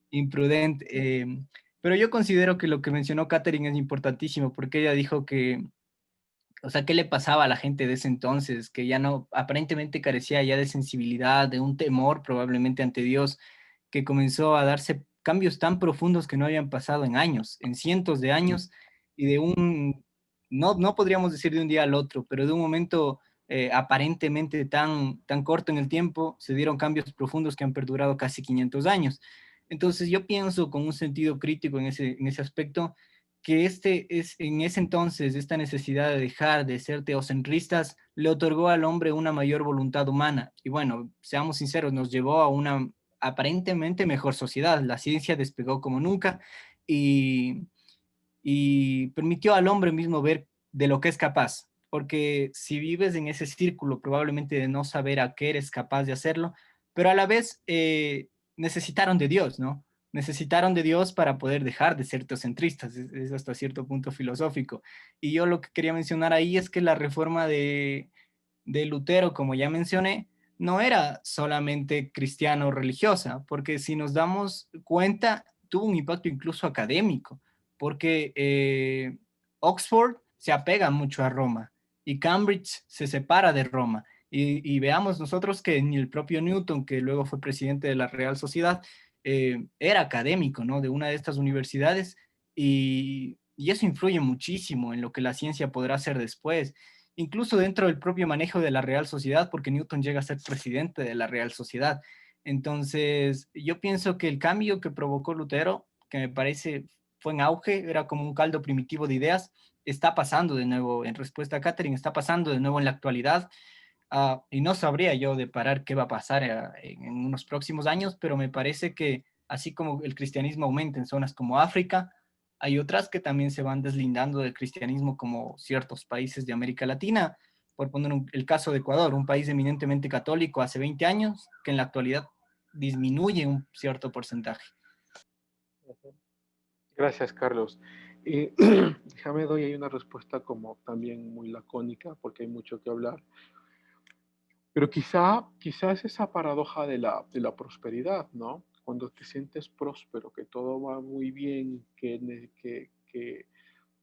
imprudente. Pero yo considero que lo que mencionó Catherine es importantísimo porque ella dijo que, o sea, ¿qué le pasaba a la gente de ese entonces? Que ya no, aparentemente carecía ya de sensibilidad, de un temor probablemente ante Dios, que comenzó a darse cambios tan profundos que no habían pasado en años, en cientos de años, y de un, no podríamos decir de un día al otro, pero de un momento aparentemente tan corto en el tiempo, se dieron cambios profundos que han perdurado casi 500 años. Entonces yo pienso con un sentido crítico en ese aspecto que en ese entonces esta necesidad de dejar de ser teocentristas le otorgó al hombre una mayor voluntad humana. Y bueno, seamos sinceros, nos llevó a una aparentemente mejor sociedad. La ciencia despegó como nunca y, y permitió al hombre mismo ver de lo que es capaz. Porque si vives en ese círculo, probablemente de no saber a qué eres capaz de hacerlo, pero a la vez necesitaron de Dios, ¿no? Necesitaron de Dios para poder dejar de ser teocentristas, es hasta cierto punto filosófico. Y yo lo que quería mencionar ahí es que la reforma de Lutero, como ya mencioné, no era solamente cristiano religiosa, porque si nos damos cuenta, tuvo un impacto incluso académico, porque Oxford se apega mucho a Roma y Cambridge se separa de Roma. Y veamos nosotros que ni el propio Newton, que luego fue presidente de la Real Sociedad, era académico, ¿no? De una de estas universidades y eso influye muchísimo en lo que la ciencia podrá hacer después, incluso dentro del propio manejo de la Real Sociedad, porque Newton llega a ser presidente de la Real Sociedad. Entonces, yo pienso que el cambio que provocó Lutero, que me parece fue en auge, era como un caldo primitivo de ideas, está pasando de nuevo, en respuesta a Catherine, está pasando de nuevo en la actualidad. Y no sabría yo de parar qué va a pasar en unos próximos años, pero me parece que así como el cristianismo aumenta en zonas como África, hay otras que también se van deslindando del cristianismo, como ciertos países de América Latina. Por poner el caso de Ecuador, un país eminentemente católico hace 20 años, que en la actualidad disminuye un cierto porcentaje. Gracias, Carlos. Déjame doy ahí una respuesta como también muy lacónica, porque hay mucho que hablar. Pero quizás esa paradoja de la prosperidad, ¿no? Cuando te sientes próspero, que todo va muy bien, que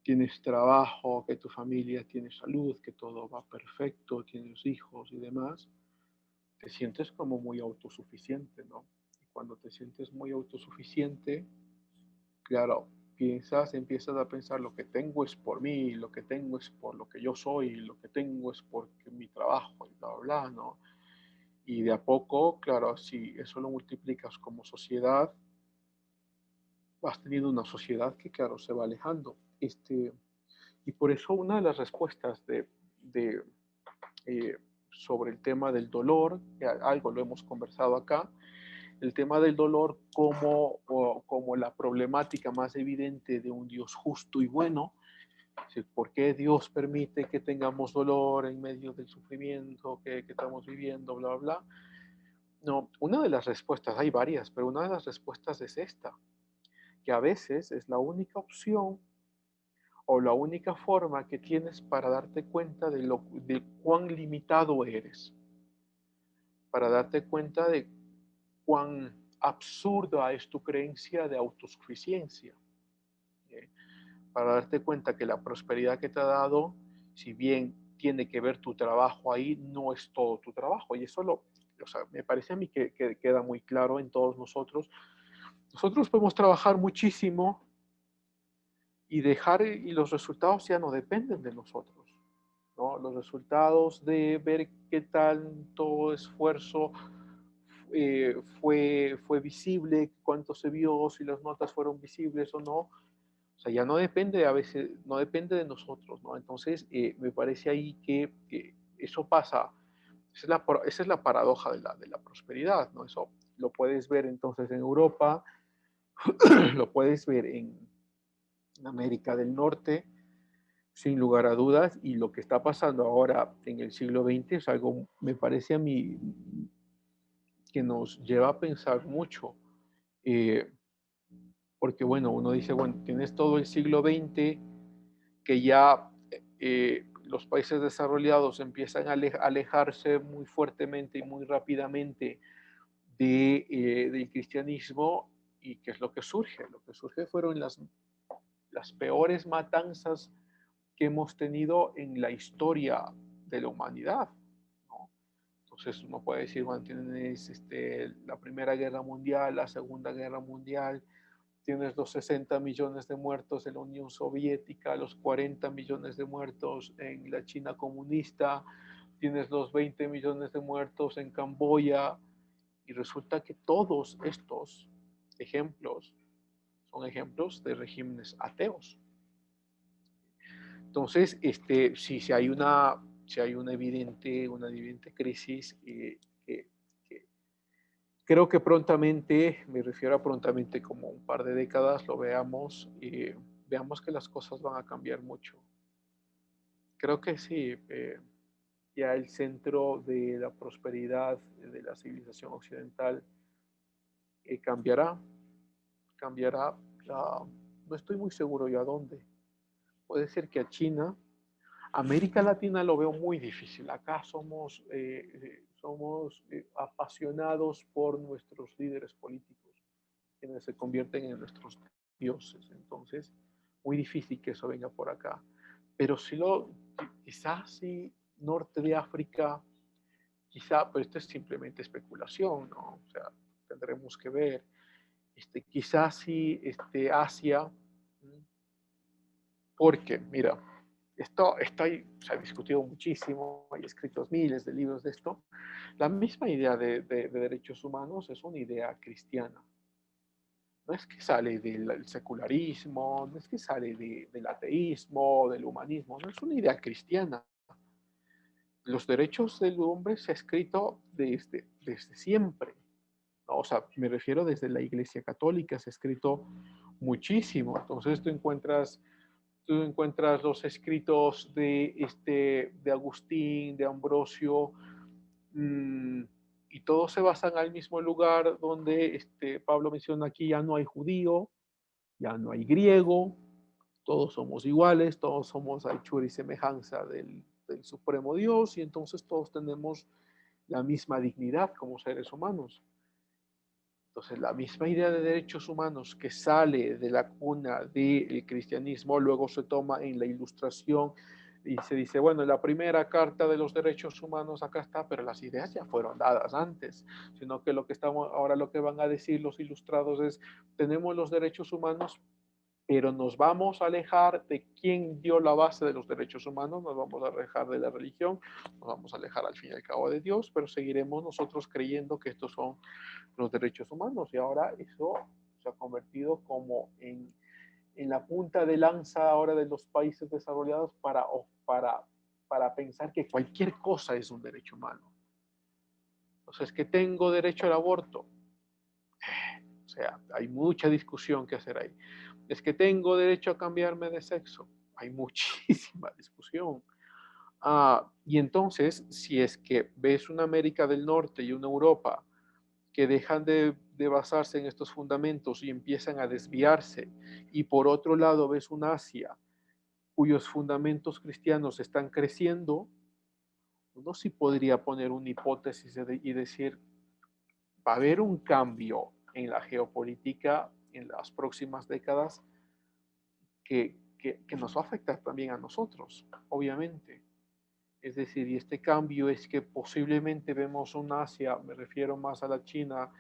tienes trabajo, que tu familia tiene salud, que todo va perfecto, tienes hijos y demás, te sientes como muy autosuficiente, ¿no? Y cuando te sientes muy autosuficiente, claro, empiezas a pensar lo que tengo es por mí, lo que tengo es por lo que yo soy, lo que tengo es porque mi trabajo y bla, bla, bla, ¿no? Y de a poco, claro, si eso lo multiplicas como sociedad, vas teniendo una sociedad que, claro, se va alejando. Y por eso una de las respuestas sobre el tema del dolor, que algo lo hemos conversado acá, el tema del dolor como la problemática más evidente de un Dios justo y bueno. ¿Por qué Dios permite que tengamos dolor en medio del sufrimiento que estamos viviendo, bla, bla, bla? No, una de las respuestas, hay varias, pero una de las respuestas es esta, que a veces es la única opción o la única forma que tienes para darte cuenta de cuán limitado eres, para darte cuenta de cuán absurda es tu creencia de autosuficiencia, ¿eh? Para darte cuenta que la prosperidad que te ha dado, si bien tiene que ver tu trabajo ahí, no es todo tu trabajo. Y eso o sea, me parece a mí que queda muy claro en todos nosotros. Nosotros podemos trabajar muchísimo y los resultados ya no dependen de nosotros, ¿no? Los resultados de ver qué tanto esfuerzo fue visible, cuánto se vio, si las notas fueron visibles o no. O sea, ya no depende a veces, no depende de nosotros, ¿no? Entonces, me parece ahí que eso pasa. Esa es la paradoja de la prosperidad, ¿no? Eso lo puedes ver entonces en Europa, lo puedes ver en América del Norte, sin lugar a dudas, y lo que está pasando ahora en el siglo XX es algo, me parece a mí, que nos lleva a pensar mucho. Eh, Porque, bueno, uno dice, bueno, tienes todo el siglo XX que ya los países desarrollados empiezan a alejarse muy fuertemente y muy rápidamente del cristianismo. ¿Y qué es lo que surge? Lo que surge fueron las peores matanzas que hemos tenido en la historia de la humanidad, ¿no? Entonces uno puede decir, bueno, tienes la Primera Guerra Mundial, la Segunda Guerra Mundial, tienes los 60 millones de muertos en la Unión Soviética, los 40 millones de muertos en la China comunista, tienes los 20 millones de muertos en Camboya, y resulta que todos estos ejemplos son ejemplos de regímenes ateos. Entonces, si hay una evidente crisis, creo que prontamente, me refiero a prontamente como un par de décadas, lo veamos y veamos que las cosas van a cambiar mucho. Creo que sí, ya el centro de la prosperidad de la civilización occidental cambiará, no estoy muy seguro yo a dónde. Puede ser que a China. América Latina lo veo muy difícil. Acá somos apasionados por nuestros líderes políticos, quienes se convierten en nuestros dioses. Entonces, muy difícil que eso venga por acá. Pero quizás sí, norte de África, pero esto es simplemente especulación, ¿no? O sea, tendremos que ver. Quizás sí, Asia, porque, mira, esto se ha discutido muchísimo, hay escritos miles de libros de esto. La misma idea de derechos humanos es una idea cristiana. No es que sale del secularismo, no es que sale del ateísmo, del humanismo, no es una idea cristiana. Los derechos del hombre se ha escrito desde siempre, ¿no? O sea, me refiero desde la Iglesia Católica, se ha escrito muchísimo. Entonces tú encuentras los escritos de Agustín, de Ambrosio, y todos se basan al mismo lugar donde Pablo menciona aquí: ya no hay judío, ya no hay griego, todos somos iguales, todos somos hechura y semejanza del Supremo Dios, y entonces todos tenemos la misma dignidad como seres humanos. Entonces, la misma idea de derechos humanos que sale de la cuna del cristianismo, luego se toma en la Ilustración y se dice, bueno, la primera carta de los derechos humanos acá está, pero las ideas ya fueron dadas antes, sino que ahora lo que van a decir los ilustrados es, tenemos los derechos humanos, pero nos vamos a alejar de quién dio la base de los derechos humanos, nos vamos a alejar de la religión, nos vamos a alejar al fin y al cabo de Dios, pero seguiremos nosotros creyendo que estos son los derechos humanos. Y ahora eso se ha convertido como en en la punta de lanza ahora de los países desarrollados para pensar que cualquier cosa es un derecho humano. Entonces, que tengo derecho al aborto. O sea, hay mucha discusión que hacer ahí. Es que tengo derecho a cambiarme de sexo. Hay muchísima discusión. Y entonces, si es que ves una América del Norte y una Europa que dejan de basarse en estos fundamentos y empiezan a desviarse, y por otro lado ves una Asia cuyos fundamentos cristianos están creciendo, uno sí podría poner una hipótesis y decir, va a haber un cambio en la geopolítica en las próximas décadas que nos va a afectar también a nosotros, obviamente. Es decir, y este cambio es que posiblemente vemos una Asia, me refiero más a la China,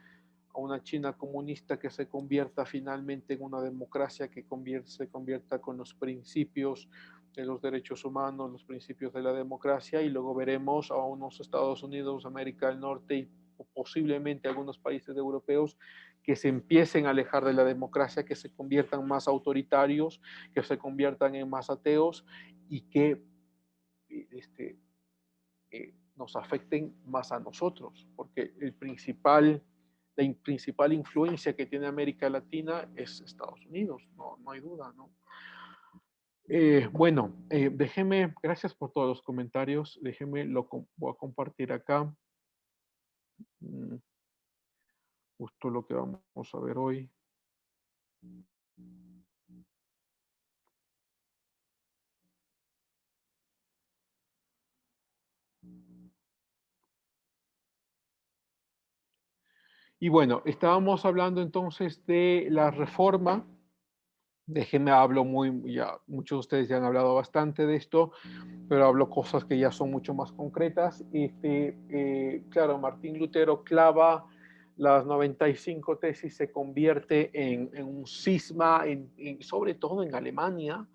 a una China comunista que se convierta finalmente en una democracia que se convierta con los principios de los derechos humanos, los principios de la democracia, y luego veremos a unos Estados Unidos, América del Norte y posiblemente algunos países europeos que se empiecen a alejar de la democracia, que se conviertan más autoritarios, que se conviertan en más ateos y que nos afecten más a nosotros, porque la principal influencia que tiene América Latina es Estados Unidos, no hay duda, ¿no? Bueno, déjeme, gracias por todos los comentarios, déjeme, voy a compartir acá justo lo que vamos a ver hoy. Y bueno, estábamos hablando entonces de la reforma. Déjenme hablo ya muchos de ustedes ya han hablado bastante de esto, pero hablo cosas que ya son mucho más concretas. Claro, Martín Lutero clava las 95 tesis, se convierte en un cisma, sobre todo en Alemania,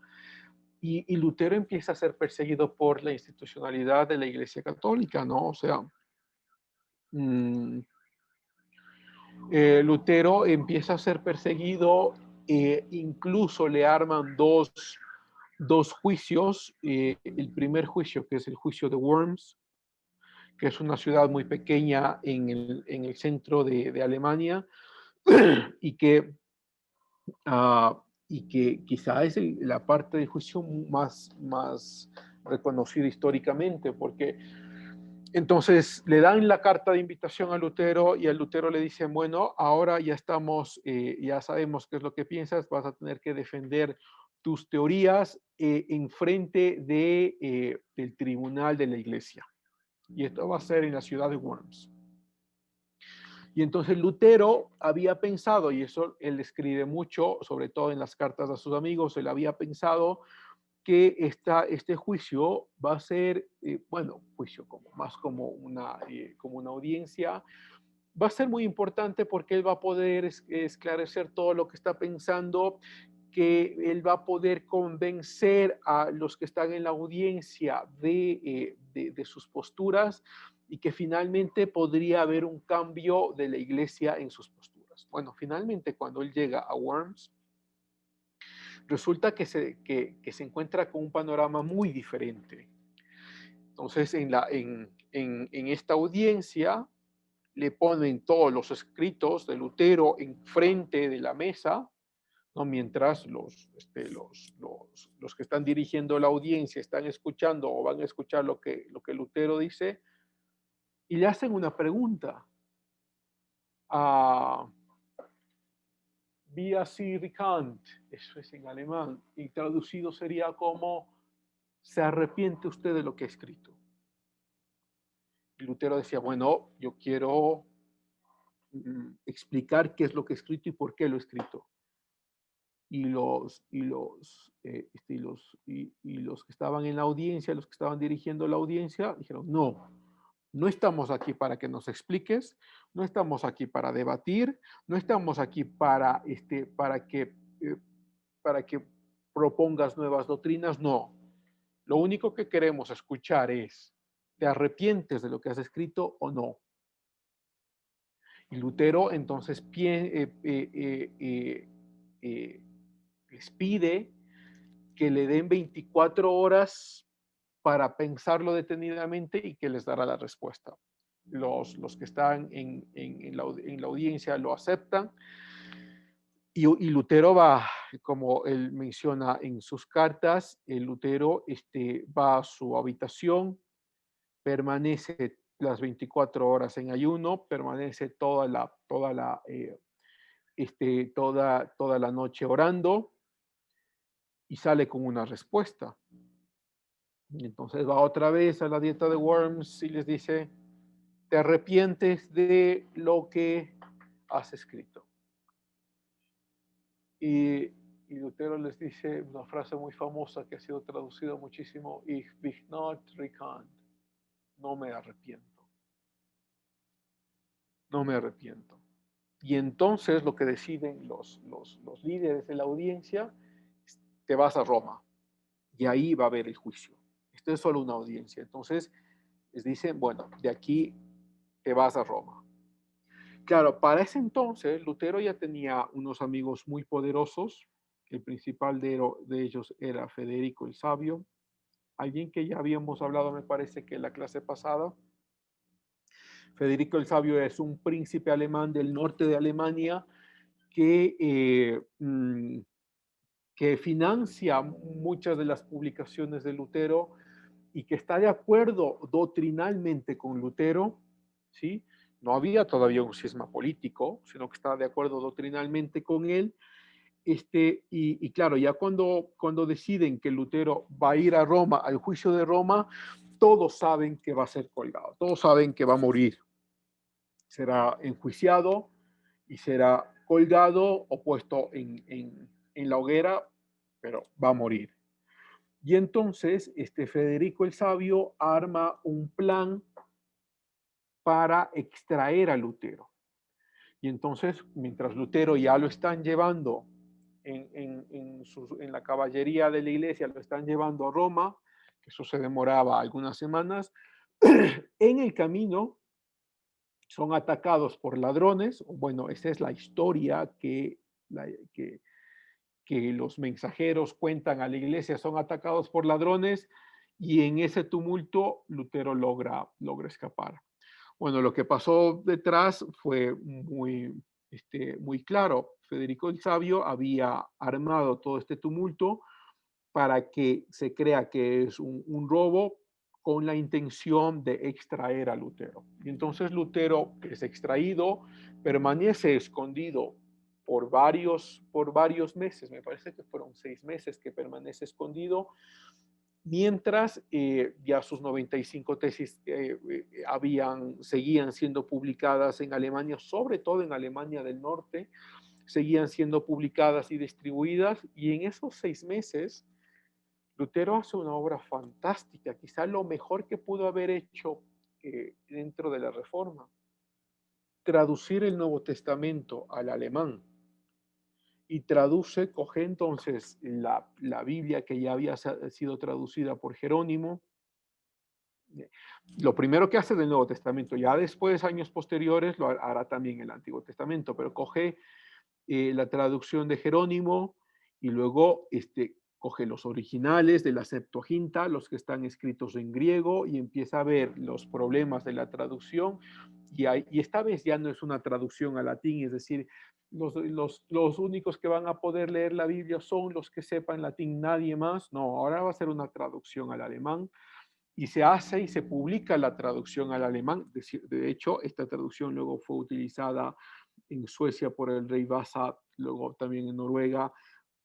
y Lutero empieza a ser perseguido por la institucionalidad de la Iglesia Católica, ¿no? O sea, Lutero empieza a ser perseguido, incluso le arman dos juicios. El primer juicio, que es el juicio de Worms, que es una ciudad muy pequeña en el centro de Alemania, y que quizá es la parte del juicio más reconocida históricamente, porque entonces le dan la carta de invitación a Lutero y a Lutero le dicen, bueno, ahora ya ya sabemos qué es lo que piensas, vas a tener que defender tus teorías en frente del tribunal de la iglesia. Y esto va a ser en la ciudad de Worms. Y entonces Lutero había pensado, y eso él escribe mucho, sobre todo en las cartas a sus amigos, él había pensado que este juicio va a ser, juicio más como una audiencia, va a ser muy importante porque él va a poder esclarecer todo lo que está pensando, que él va a poder convencer a los que están en la audiencia de sus posturas y que finalmente podría haber un cambio de la iglesia en sus posturas. Bueno, finalmente cuando él llega a Worms, resulta que se encuentra con un panorama muy diferente. Entonces, en esta audiencia le ponen todos los escritos de Lutero enfrente de la mesa, ¿no? Mientras los que están dirigiendo la audiencia están escuchando o van a escuchar lo que Lutero dice, y le hacen una pregunta. Via si recant, eso es en alemán, y traducido sería como, ¿se arrepiente usted de lo que ha escrito? Y Lutero decía, bueno, yo quiero explicar qué es lo que he escrito y por qué lo he escrito. Y los que estaban en la audiencia, los que estaban dirigiendo la audiencia, dijeron, no estamos aquí para que nos expliques, no estamos aquí para debatir, no estamos aquí para que propongas nuevas doctrinas, no. Lo único que queremos escuchar es, ¿te arrepientes de lo que has escrito o no? Y Lutero entonces les pide que le den 24 horas para pensarlo detenidamente y que les dará la respuesta. Los que están en la audiencia lo aceptan y Lutero va, como él menciona en sus cartas, el Lutero va a su habitación, permanece las 24 horas en ayuno, permanece toda la noche orando y sale con una respuesta. Y entonces va otra vez a la dieta de Worms y les dice, te arrepientes de lo que has escrito. Y Lutero les dice una frase muy famosa que ha sido traducida muchísimo, Ich bin not rekannt, no me arrepiento. No me arrepiento. Y entonces lo que deciden los líderes de la audiencia, te vas a Roma y ahí va a haber el juicio. Esto es solo una audiencia. Entonces les dicen, bueno, de aquí te vas a Roma. Claro, para ese entonces Lutero ya tenía unos amigos muy poderosos. El principal de ellos era Federico el Sabio, alguien que ya habíamos hablado, me parece que en la clase pasada. Federico el Sabio es un príncipe alemán del norte de Alemania que financia muchas de las publicaciones de Lutero y que está de acuerdo doctrinalmente con Lutero, ¿sí? No había todavía un cisma político, sino que está de acuerdo doctrinalmente con él. Y claro, ya cuando deciden que Lutero va a ir a Roma, al juicio de Roma, todos saben que va a ser colgado, todos saben que va a morir. Será enjuiciado y será colgado o puesto en la hoguera, pero va a morir. Y entonces Federico el Sabio arma un plan para extraer a Lutero. Y entonces, mientras Lutero ya lo están llevando en la caballería de la iglesia, lo están llevando a Roma, que eso se demoraba algunas semanas, en el camino son atacados por ladrones. Bueno, esa es la historia que los mensajeros cuentan a la iglesia, son atacados por ladrones y en ese tumulto Lutero logra escapar. Bueno, lo que pasó detrás fue muy claro. Federico el Sabio había armado todo este tumulto para que se crea que es un robo con la intención de extraer a Lutero. Y entonces Lutero es extraído, permanece escondido por varios meses, me parece que fueron 6 meses que permanece escondido, mientras ya sus 95 tesis seguían siendo publicadas en Alemania, sobre todo en Alemania del Norte, seguían siendo publicadas y distribuidas, y en esos 6 meses Lutero hace una obra fantástica, quizá lo mejor que pudo haber hecho dentro de la Reforma, traducir el Nuevo Testamento al alemán. Y coge entonces la Biblia que ya había sido traducida por Jerónimo. Lo primero que hace del Nuevo Testamento, ya después, años posteriores, lo hará también el Antiguo Testamento, pero coge la traducción de Jerónimo y luego coge los originales de la Septuaginta, los que están escritos en griego, y empieza a ver los problemas de la traducción. Y esta vez ya no es una traducción al latín, es decir, los únicos que van a poder leer la Biblia son los que sepan latín, nadie más. No, ahora va a ser una traducción al alemán y se hace y se publica la traducción al alemán. De hecho, esta traducción luego fue utilizada en Suecia por el rey Vasa, luego también en Noruega,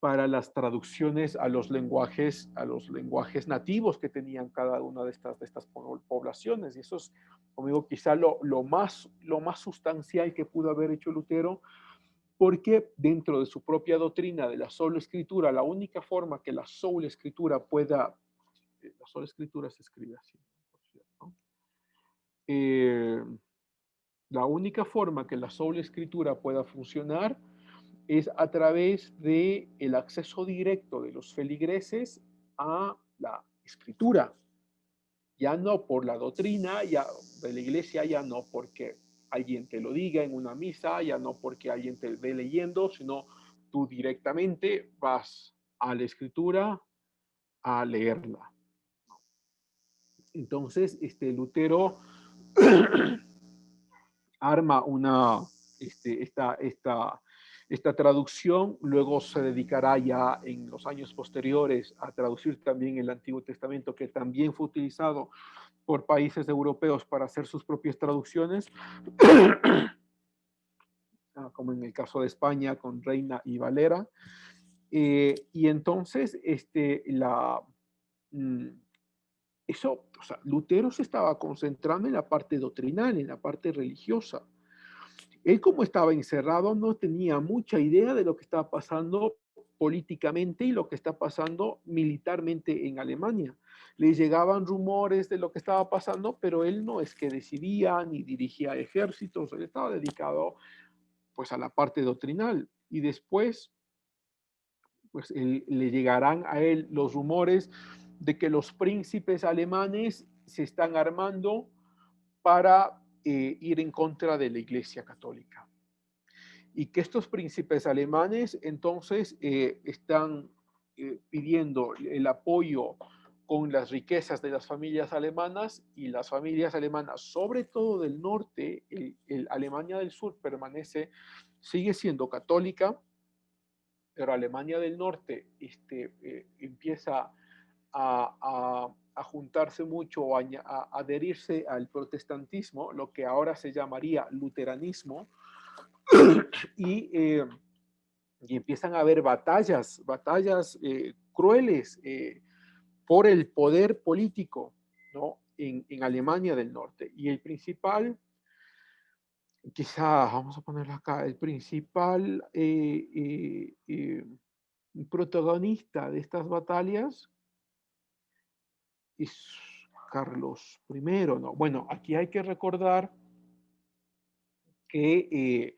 para las traducciones a los lenguajes nativos que tenían cada una de estas poblaciones. Y eso es, como digo, quizá lo más sustancial que pudo haber hecho Lutero, porque dentro de su propia doctrina de la sola escritura, la única forma que la sola escritura pueda, la sola escritura se escribe así, por cierto, la única forma que la sola escritura pueda funcionar es a través del acceso directo de los feligreses a la escritura. Ya no por la doctrina ya de la iglesia, ya no porque alguien te lo diga en una misa, ya no porque alguien te ve leyendo, sino tú directamente vas a la escritura a leerla. Entonces, Lutero arma esta traducción, luego se dedicará ya en los años posteriores a traducir también el Antiguo Testamento, que también fue utilizado por países europeos para hacer sus propias traducciones, como en el caso de España con Reina y Valera. Y entonces, Lutero se estaba concentrando en la parte doctrinal, en la parte religiosa. Él, como estaba encerrado, no tenía mucha idea de lo que estaba pasando políticamente y lo que está pasando militarmente en Alemania. Le llegaban rumores de lo que estaba pasando, pero él no es que decidía ni dirigía ejércitos, él estaba dedicado pues a la parte doctrinal. Y después pues le llegarán a él los rumores de que los príncipes alemanes se están armando para ir en contra de la Iglesia Católica. Y que estos príncipes alemanes entonces están pidiendo el apoyo con las riquezas de las familias alemanas, y las familias alemanas, sobre todo del norte, Alemania del Sur sigue siendo católica, pero Alemania del Norte empieza a juntarse mucho o a adherirse al protestantismo, lo que ahora se llamaría luteranismo, y empiezan a haber batallas crueles por el poder político, ¿no? en Alemania del Norte. Y el principal, quizá, vamos a ponerlo acá, el principal protagonista de estas batallas es Carlos I, ¿no? Bueno, aquí hay que recordar que,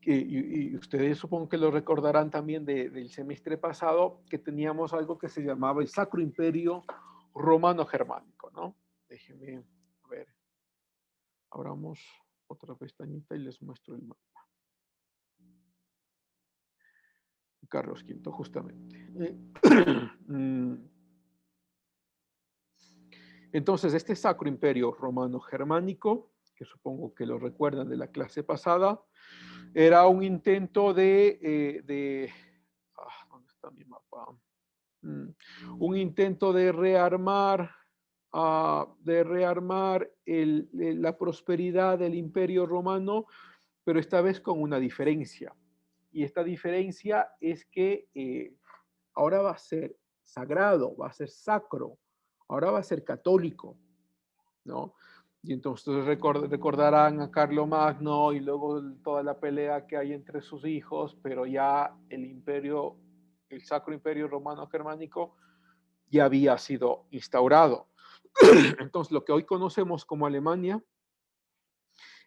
y ustedes supongo que lo recordarán también del semestre pasado, que teníamos algo que se llamaba el Sacro Imperio Romano Germánico, ¿no? Déjenme, a ver, abramos otra pestañita y les muestro el mapa. Carlos V, justamente. Entonces, este Sacro Imperio Romano Germánico, que supongo que lo recuerdan de la clase pasada, era un intento ¿dónde está mi mapa? Un intento de rearmar la prosperidad del Imperio Romano, pero esta vez con una diferencia. Y esta diferencia es que ahora va a ser sagrado, va a ser sacro, ahora va a ser católico, ¿no? Y entonces recordarán a Carlomagno y luego toda la pelea que hay entre sus hijos, pero ya el Sacro Imperio Romano Germánico ya había sido instaurado. Entonces lo que hoy conocemos como Alemania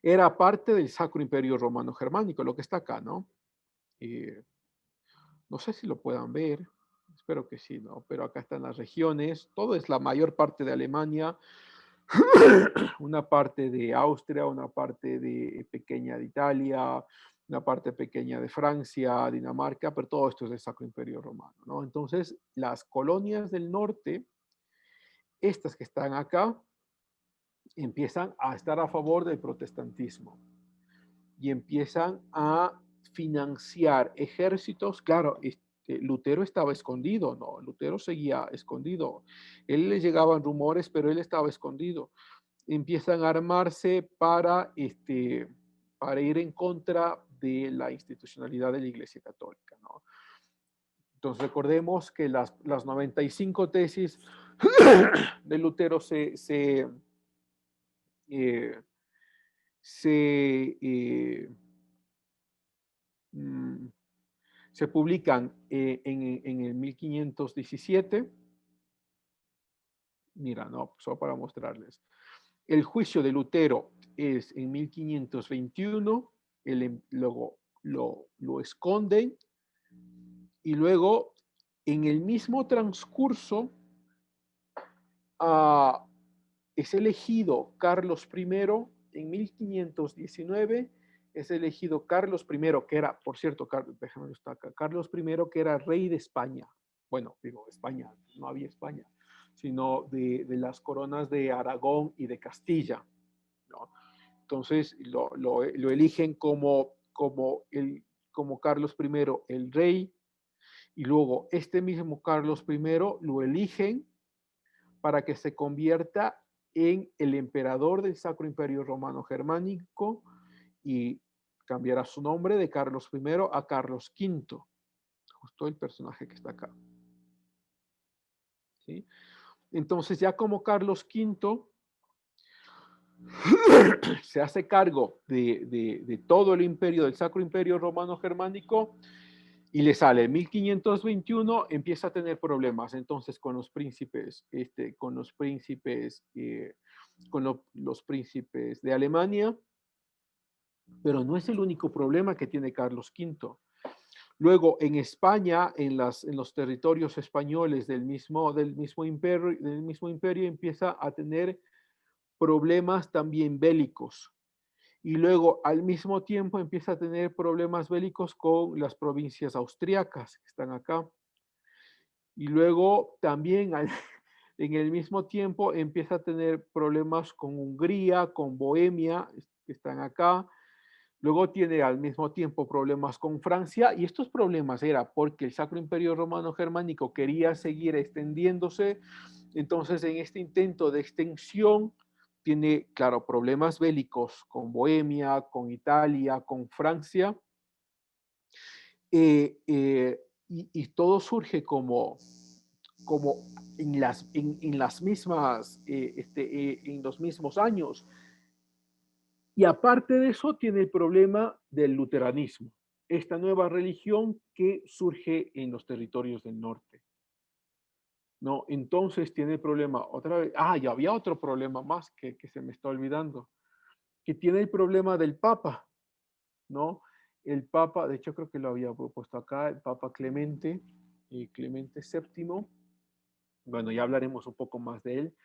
era parte del Sacro Imperio Romano Germánico, lo que está acá, ¿no? No sé si lo puedan ver, espero que sí, ¿no? Pero acá están las regiones, todo es la mayor parte de Alemania, una parte de Austria, una parte pequeña de Italia, una parte pequeña de Francia, Dinamarca, pero todo esto es del Sacro Imperio Romano, ¿no? Entonces, las colonias del norte, estas que están acá, empiezan a estar a favor del protestantismo y empiezan a financiar ejércitos. Claro, Lutero estaba escondido, ¿no? Lutero seguía escondido. Él le llegaban rumores, pero él estaba escondido. Empiezan a armarse para ir en contra de la institucionalidad de la Iglesia Católica, ¿no? Entonces recordemos que las 95 tesis de Lutero se publican en el 1517. Mira, no, solo para mostrarles. El juicio de Lutero es en 1521, luego lo esconden, y luego en el mismo transcurso es elegido Carlos I en 1519 es elegido Carlos I, que era, por cierto, déjame estar acá, Carlos I, que era rey de España. Bueno, digo, España, no había España, sino de las coronas de Aragón y de Castilla, ¿no? Entonces lo eligen como Carlos I, el rey, y luego este mismo Carlos I lo eligen para que se convierta en el emperador del Sacro Imperio Romano Germánico y cambiará su nombre de Carlos I a Carlos V, justo el personaje que está acá. ¿Sí? Entonces ya como Carlos V se hace cargo de todo el imperio, del Sacro Imperio Romano Germánico, y le sale en 1521, empieza a tener problemas entonces con los príncipes, los príncipes de Alemania, pero no es el único problema que tiene Carlos V. Luego en España, en los territorios españoles del mismo imperio, empieza a tener problemas también bélicos. Y luego al mismo tiempo empieza a tener problemas bélicos con las provincias austriacas que están acá. Y luego también en el mismo tiempo empieza a tener problemas con Hungría, con Bohemia, que están acá. Luego tiene al mismo tiempo problemas con Francia, y estos problemas era porque el Sacro Imperio Romano Germánico quería seguir extendiéndose. Entonces en este intento de extensión tiene, claro, problemas bélicos con Bohemia, con Italia, con Francia, y todo surge como en las mismas, en los mismos años. Y aparte de eso tiene el problema del luteranismo, esta nueva religión que surge en los territorios del norte. ¿No? Entonces tiene el problema otra vez. Y había otro problema más que se me está olvidando, que tiene el problema del Papa, ¿no? El Papa, de hecho creo que lo había propuesto acá, el Papa Clemente, Clemente VII. Bueno, ya hablaremos un poco más de él.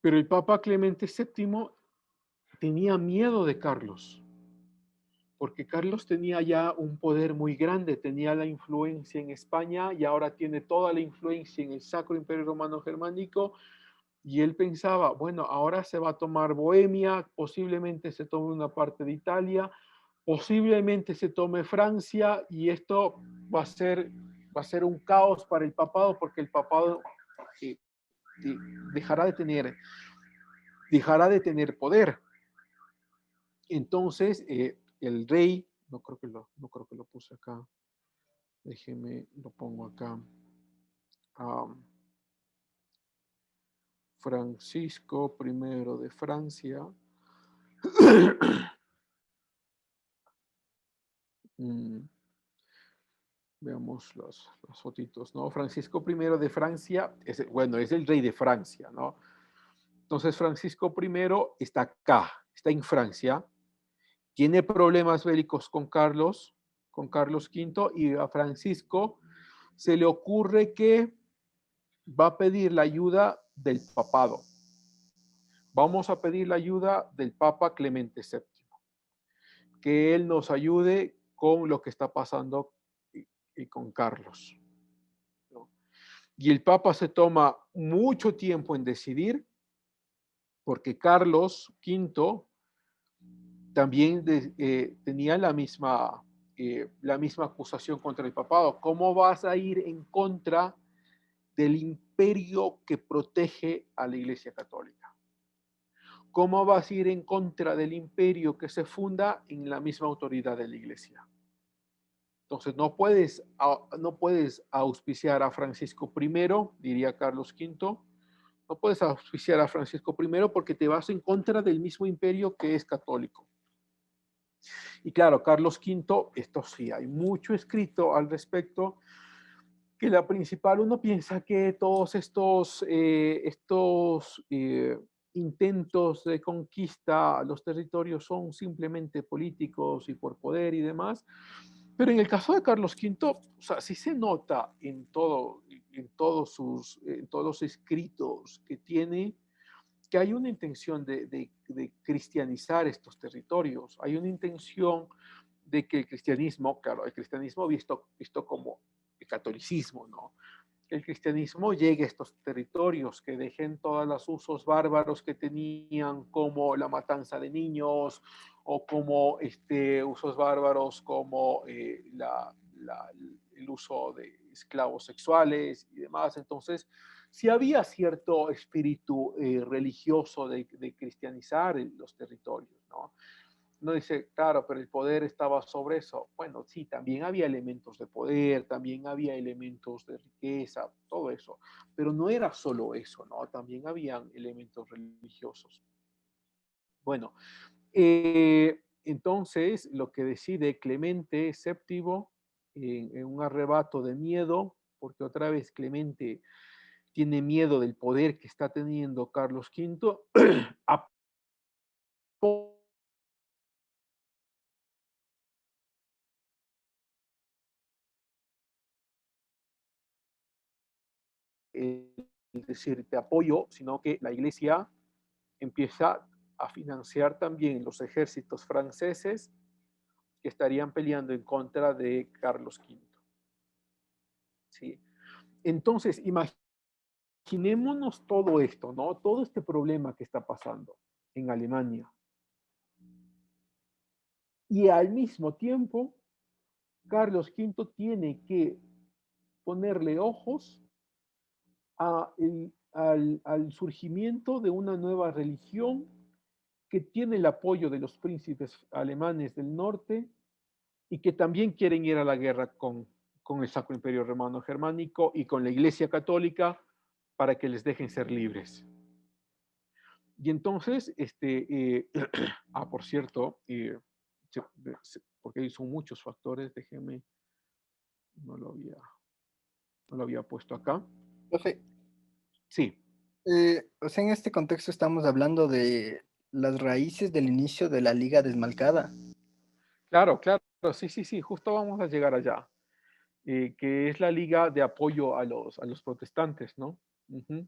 Pero el Papa Clemente VII tenía miedo de Carlos, porque Carlos tenía ya un poder muy grande, tenía la influencia en España y ahora tiene toda la influencia en el Sacro Imperio Romano Germánico, y él pensaba, bueno, ahora se va a tomar Bohemia, posiblemente se tome una parte de Italia, posiblemente se tome Francia, y esto va a ser un caos para el papado, porque el papado dejará de tener poder. Entonces, el rey, no creo que lo puse acá, déjeme, lo pongo acá, Francisco I de Francia, veamos las fotitos, ¿no? Francisco I de Francia, es el rey de Francia, ¿no? Entonces Francisco I está acá, está en Francia, tiene problemas bélicos con Carlos V, y a Francisco se le ocurre que va a pedir la ayuda del papado. Vamos a pedir la ayuda del Papa Clemente VII, que él nos ayude con lo que está pasando y con Carlos, ¿no? Y el Papa se toma mucho tiempo en decidir, porque Carlos V también tenía la misma acusación contra el papado. ¿Cómo vas a ir en contra del imperio que protege a la Iglesia Católica? ¿Cómo vas a ir en contra del imperio que se funda en la misma autoridad de la Iglesia? Entonces no puedes auspiciar a Francisco I, diría Carlos V, no puedes auspiciar a Francisco I porque te vas en contra del mismo imperio que es católico. Y claro, Carlos V, esto sí, hay mucho escrito al respecto, que la principal, uno piensa que todos estos intentos de conquista a los territorios son simplemente políticos y por poder y demás, pero en el caso de Carlos V, o sea, sí se nota en todos los escritos que tiene, que hay una intención de cristianizar estos territorios, hay una intención de que el cristianismo, claro, el cristianismo visto como el catolicismo, ¿no? Que el cristianismo llegue a estos territorios, que dejen todos los usos bárbaros que tenían, como la matanza de niños, o como usos bárbaros como el uso de esclavos sexuales y demás. Entonces, sí había cierto espíritu religioso de cristianizar los territorios, ¿no? No dice, claro, pero el poder estaba sobre eso. Bueno, sí, también había elementos de poder, también había elementos de riqueza, todo eso. Pero no era solo eso, ¿no? También habían elementos religiosos. Bueno, entonces lo que decide Clemente VII en un arrebato de miedo, porque otra vez Clemente tiene miedo del poder que está teniendo Carlos V, es decir, te apoyo, sino que la iglesia empieza a financiar también los ejércitos franceses que estarían peleando en contra de Carlos V. ¿Sí? Entonces, imaginémonos todo esto, ¿no? Todo este problema que está pasando en Alemania. Y al mismo tiempo, Carlos V tiene que ponerle ojos al surgimiento de una nueva religión que tiene el apoyo de los príncipes alemanes del norte y que también quieren ir a la guerra con el Sacro Imperio Romano Germánico y con la Iglesia Católica para que les dejen ser libres. Y entonces, por cierto, porque son muchos factores, déjenme, no lo había puesto acá. Profe, Sí, o sea, en este contexto estamos hablando de las raíces del inicio de la Liga Desmalcada. claro, sí, justo vamos a llegar allá, que es la liga de apoyo a los protestantes, ¿no? Ujú.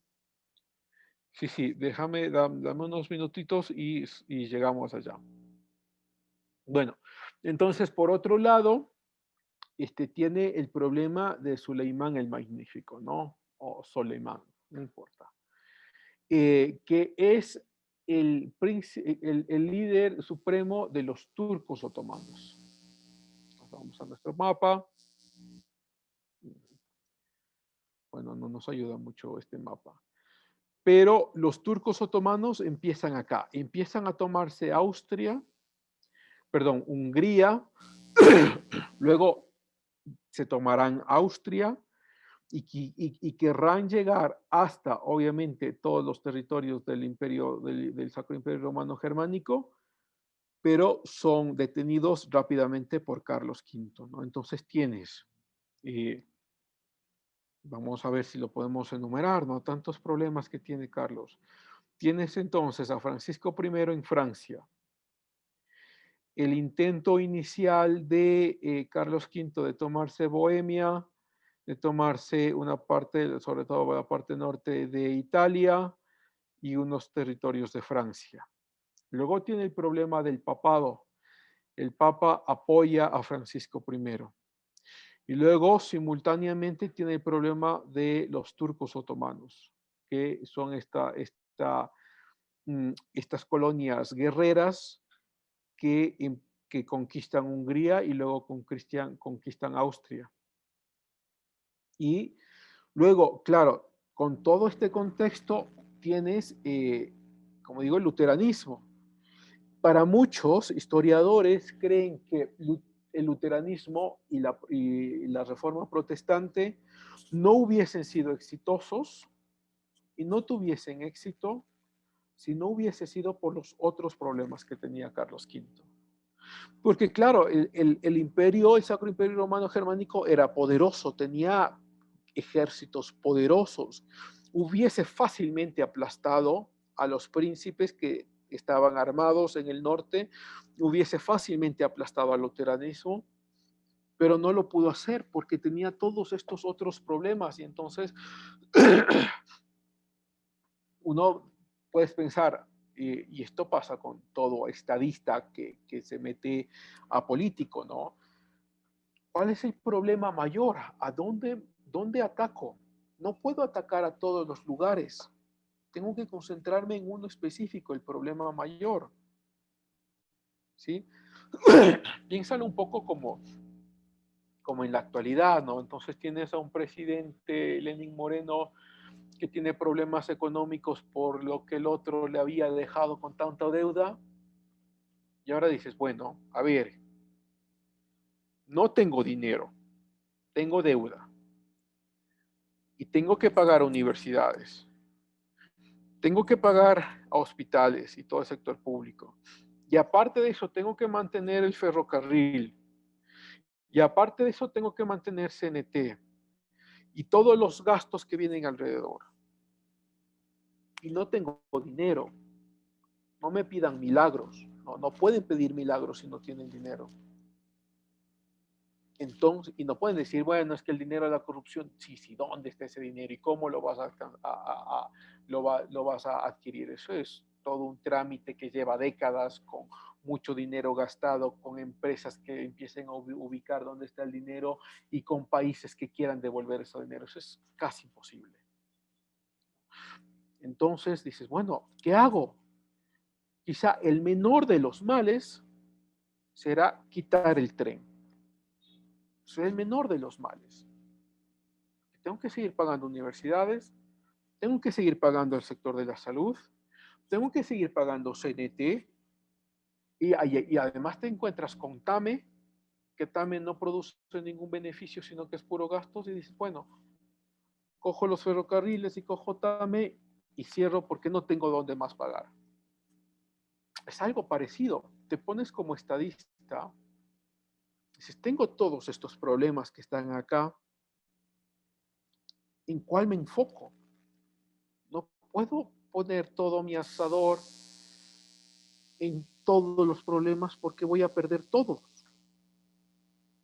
Sí, dame unos minutitos y llegamos allá. Bueno, entonces, por otro lado, tiene el problema de Suleimán el Magnífico, ¿no? O Soleimán, no importa. Que es el líder supremo de los turcos otomanos. Vamos a nuestro mapa. Bueno, no nos ayuda mucho este mapa. Pero los turcos otomanos empiezan acá, empiezan a tomarse Hungría, luego se tomarán Austria y querrán llegar hasta, obviamente, todos los territorios del imperio, del Sacro Imperio Romano Germánico, pero son detenidos rápidamente por Carlos V, ¿no? Entonces tienes, vamos a ver si lo podemos enumerar, ¿no? Tantos problemas que tiene Carlos. Tienes entonces a Francisco I en Francia, el intento inicial de Carlos V de tomarse Bohemia, de tomarse una parte, sobre todo la parte norte de Italia y unos territorios de Francia. Luego tiene el problema del papado. El Papa apoya a Francisco I. Y luego, simultáneamente, tiene el problema de los turcos otomanos, que son estas colonias guerreras que conquistan Hungría y luego conquistan Austria. Y luego, claro, con todo este contexto tienes, como digo, el luteranismo. Para muchos historiadores creen que el luteranismo y la reforma protestante no hubiesen sido exitosos y no tuviesen éxito si no hubiese sido por los otros problemas que tenía Carlos V. Porque claro, el imperio, el Sacro Imperio Romano Germánico era poderoso, tenía ejércitos poderosos, hubiese fácilmente aplastado a los príncipes que estaban armados en el norte, hubiese fácilmente aplastado al luteranismo, pero no lo pudo hacer porque tenía todos estos otros problemas y entonces uno puedes pensar, y esto pasa con todo estadista que se mete a político, ¿no? ¿Cuál es el problema mayor? ¿A dónde ataco? No puedo atacar a todos los lugares. Tengo que concentrarme en uno específico, el problema mayor. ¿Sí? Piénsalo un poco como en la actualidad, ¿no? Entonces tienes a un presidente, Lenín Moreno, que tiene problemas económicos por lo que el otro le había dejado con tanta deuda. Y ahora dices, bueno, a ver, no tengo dinero, tengo deuda. Y tengo que pagar universidades. Tengo que pagar a hospitales y todo el sector público. Y aparte de eso, tengo que mantener el ferrocarril. Y aparte de eso, tengo que mantener CNT. Y todos los gastos que vienen alrededor. Y no tengo dinero. No me pidan milagros. No pueden pedir milagros si no tienen dinero. Entonces, y no pueden decir, bueno, es que el dinero de la corrupción, sí, ¿dónde está ese dinero y cómo lo vas lo vas a adquirir? Eso es todo un trámite que lleva décadas, con mucho dinero gastado, con empresas que empiecen a ubicar dónde está el dinero y con países que quieran devolver ese dinero. Eso es casi imposible. Entonces dices, bueno, ¿qué hago? Quizá el menor de los males será quitar el tren. Es el menor de los males. Tengo que seguir pagando universidades, tengo que seguir pagando el sector de la salud, tengo que seguir pagando CNT y además te encuentras con TAME, que TAME no produce ningún beneficio, sino que es puro gastos, y dices, bueno, cojo los ferrocarriles y cojo TAME y cierro porque no tengo dónde más pagar. Es algo parecido. Te pones como estadista, dices, tengo todos estos problemas que están acá, ¿en cuál me enfoco? No puedo poner todo mi asador en todos los problemas porque voy a perder todos,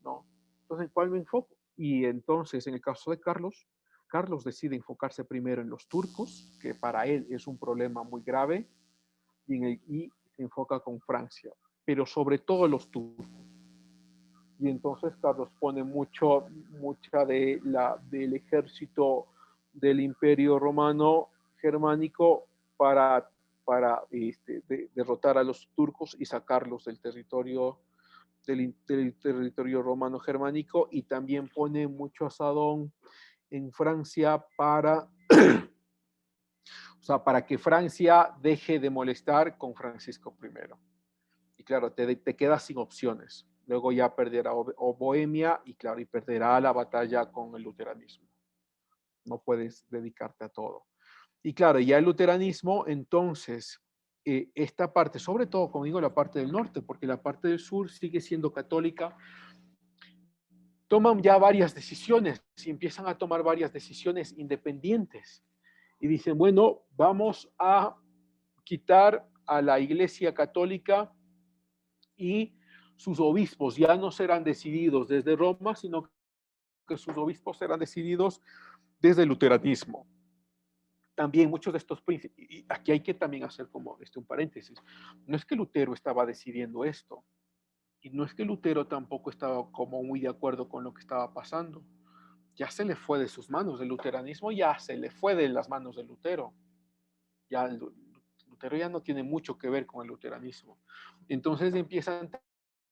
¿no? Entonces, ¿en cuál me enfoco? Y entonces, en el caso de Carlos, Carlos decide enfocarse primero en los turcos, que para él es un problema muy grave, y se enfoca con Francia, pero sobre todo los turcos. Y entonces Carlos pone mucha del ejército del Imperio Romano Germánico para derrotar a los turcos y sacarlos del territorio romano germánico, y también pone mucho asadón en Francia para que Francia deje de molestar con Francisco I. Y claro, te quedas sin opciones. Luego ya perderá Bohemia y claro, y perderá la batalla con el luteranismo. No puedes dedicarte a todo. Y claro, ya el luteranismo, entonces, esta parte, sobre todo, como digo, la parte del norte, porque la parte del sur sigue siendo católica, toman ya varias decisiones y empiezan a tomar varias decisiones independientes. Y dicen, bueno, vamos a quitar a la Iglesia Católica y sus obispos ya no serán decididos desde Roma, sino que sus obispos serán decididos desde el luteranismo. También muchos de estos príncipes, y aquí hay que también hacer como un paréntesis, no es que Lutero estaba decidiendo esto, y no es que Lutero tampoco estaba como muy de acuerdo con lo que estaba pasando. Ya se le fue de sus manos, el luteranismo ya se le fue de las manos de Lutero. Ya Lutero ya no tiene mucho que ver con el luteranismo. Entonces empiezan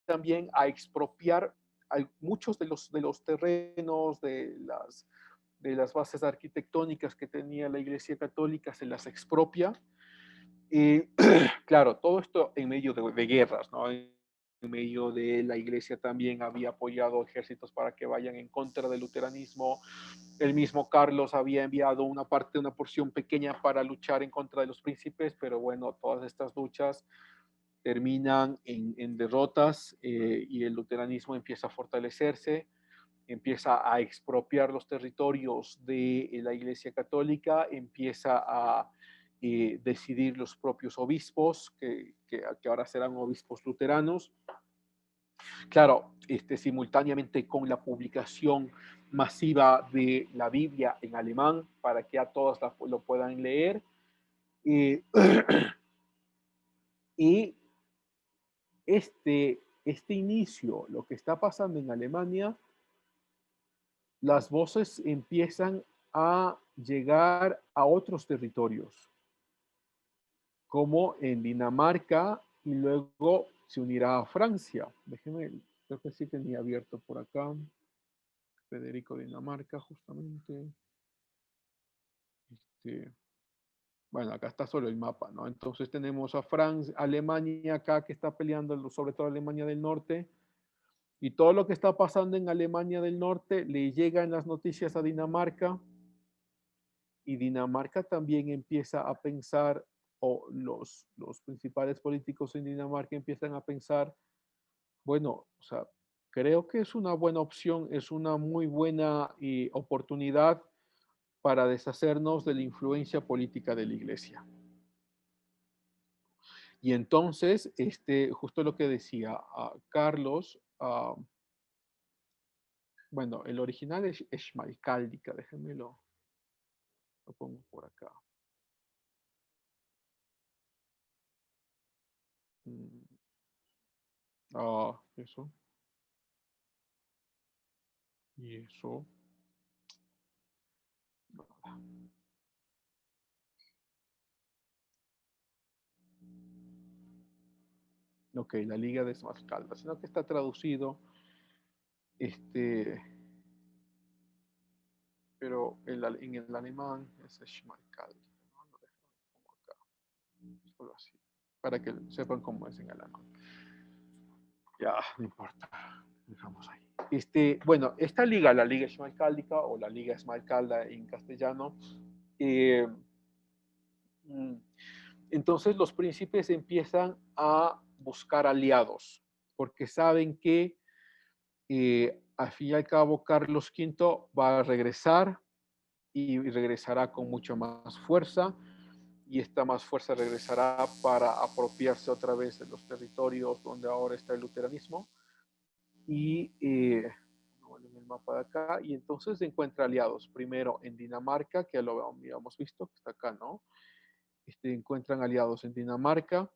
también a expropiar muchos de los terrenos, de las bases arquitectónicas que tenía la Iglesia Católica, se las expropia. Y claro, todo esto en medio de guerras, ¿no? En medio de la Iglesia también había apoyado ejércitos para que vayan en contra del luteranismo. El mismo Carlos había enviado una porción pequeña para luchar en contra de los príncipes, pero bueno, todas estas luchas terminan en derrotas, y el luteranismo empieza a fortalecerse, empieza a expropiar los territorios de la Iglesia Católica, empieza a decidir los propios obispos, que ahora serán obispos luteranos. Claro, simultáneamente con la publicación masiva de la Biblia en alemán para que a todos lo puedan leer. Y, y este inicio, lo que está pasando en Alemania, las voces empiezan a llegar a otros territorios, como en Dinamarca, y luego se unirá a Francia. Déjenme, creo que sí tenía abierto por acá. Federico Dinamarca, justamente. Bueno, acá está solo el mapa, ¿no? Entonces tenemos a Francia, Alemania acá que está peleando, sobre todo Alemania del Norte, y todo lo que está pasando en Alemania del Norte le llega en las noticias a Dinamarca, y Dinamarca también empieza a pensar, o los principales políticos en Dinamarca empiezan a pensar, bueno, o sea, creo que es una buena opción, es una muy buena oportunidad para deshacernos de la influencia política de la iglesia. Y entonces, justo lo que decía Carlos, bueno, el original es Schmalkáldica, déjenme lo pongo por acá. Eso. Y eso. Nada. Ok, la Liga de Schmalkalda, sino que está traducido, pero en el alemán es Schmalkaldica, ¿no? Lo pongo acá, solo así, para que sepan cómo es en alemán. Ya, no importa, dejamos ahí. Bueno, esta liga, la Liga Schmalkáldica o la Liga Schmalkalda en castellano, entonces los príncipes empiezan a buscar aliados, porque saben que al fin y al cabo Carlos V va a regresar y regresará con mucha más fuerza, y esta más fuerza regresará para apropiarse otra vez de los territorios donde ahora está el luteranismo. Y en el mapa de acá, y entonces se encuentra aliados, primero en Dinamarca, que ya lo habíamos visto, que está acá, ¿no? Encuentran aliados en Dinamarca,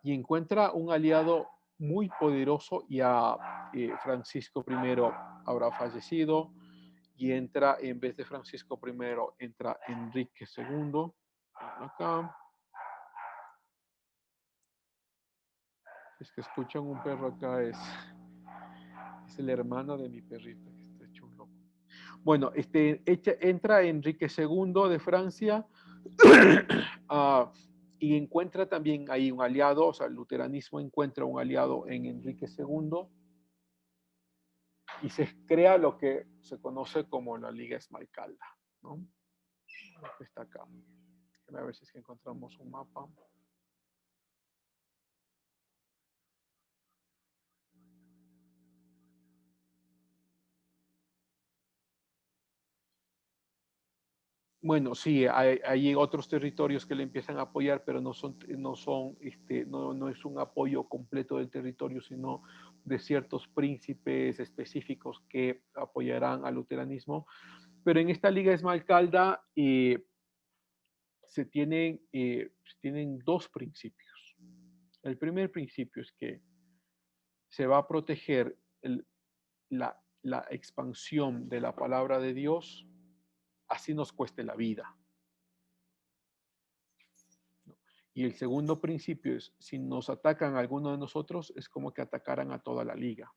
y encuentra un aliado muy poderoso, ya Francisco I habrá fallecido, y entra, en vez de Francisco I, entra Enrique II, acá. Es que escuchan un perro acá, es el hermano de mi perrito, que está hecho un loco. Bueno, entra Enrique II de Francia y encuentra también ahí un aliado, o sea, el luteranismo encuentra un aliado en Enrique II, y se crea lo que se conoce como la Liga Schmalkalda, ¿no? Está acá. A ver si es que encontramos un mapa. Bueno, sí, hay otros territorios que le empiezan a apoyar, pero no es un apoyo completo del territorio, sino de ciertos príncipes específicos que apoyarán al luteranismo. Pero en esta Liga Schmalkalda se tienen dos principios. El primer principio es que se va a proteger la expansión de la palabra de Dios, así nos cueste la vida. Y el segundo principio es, si nos atacan a alguno de nosotros, es como que atacaran a toda la liga.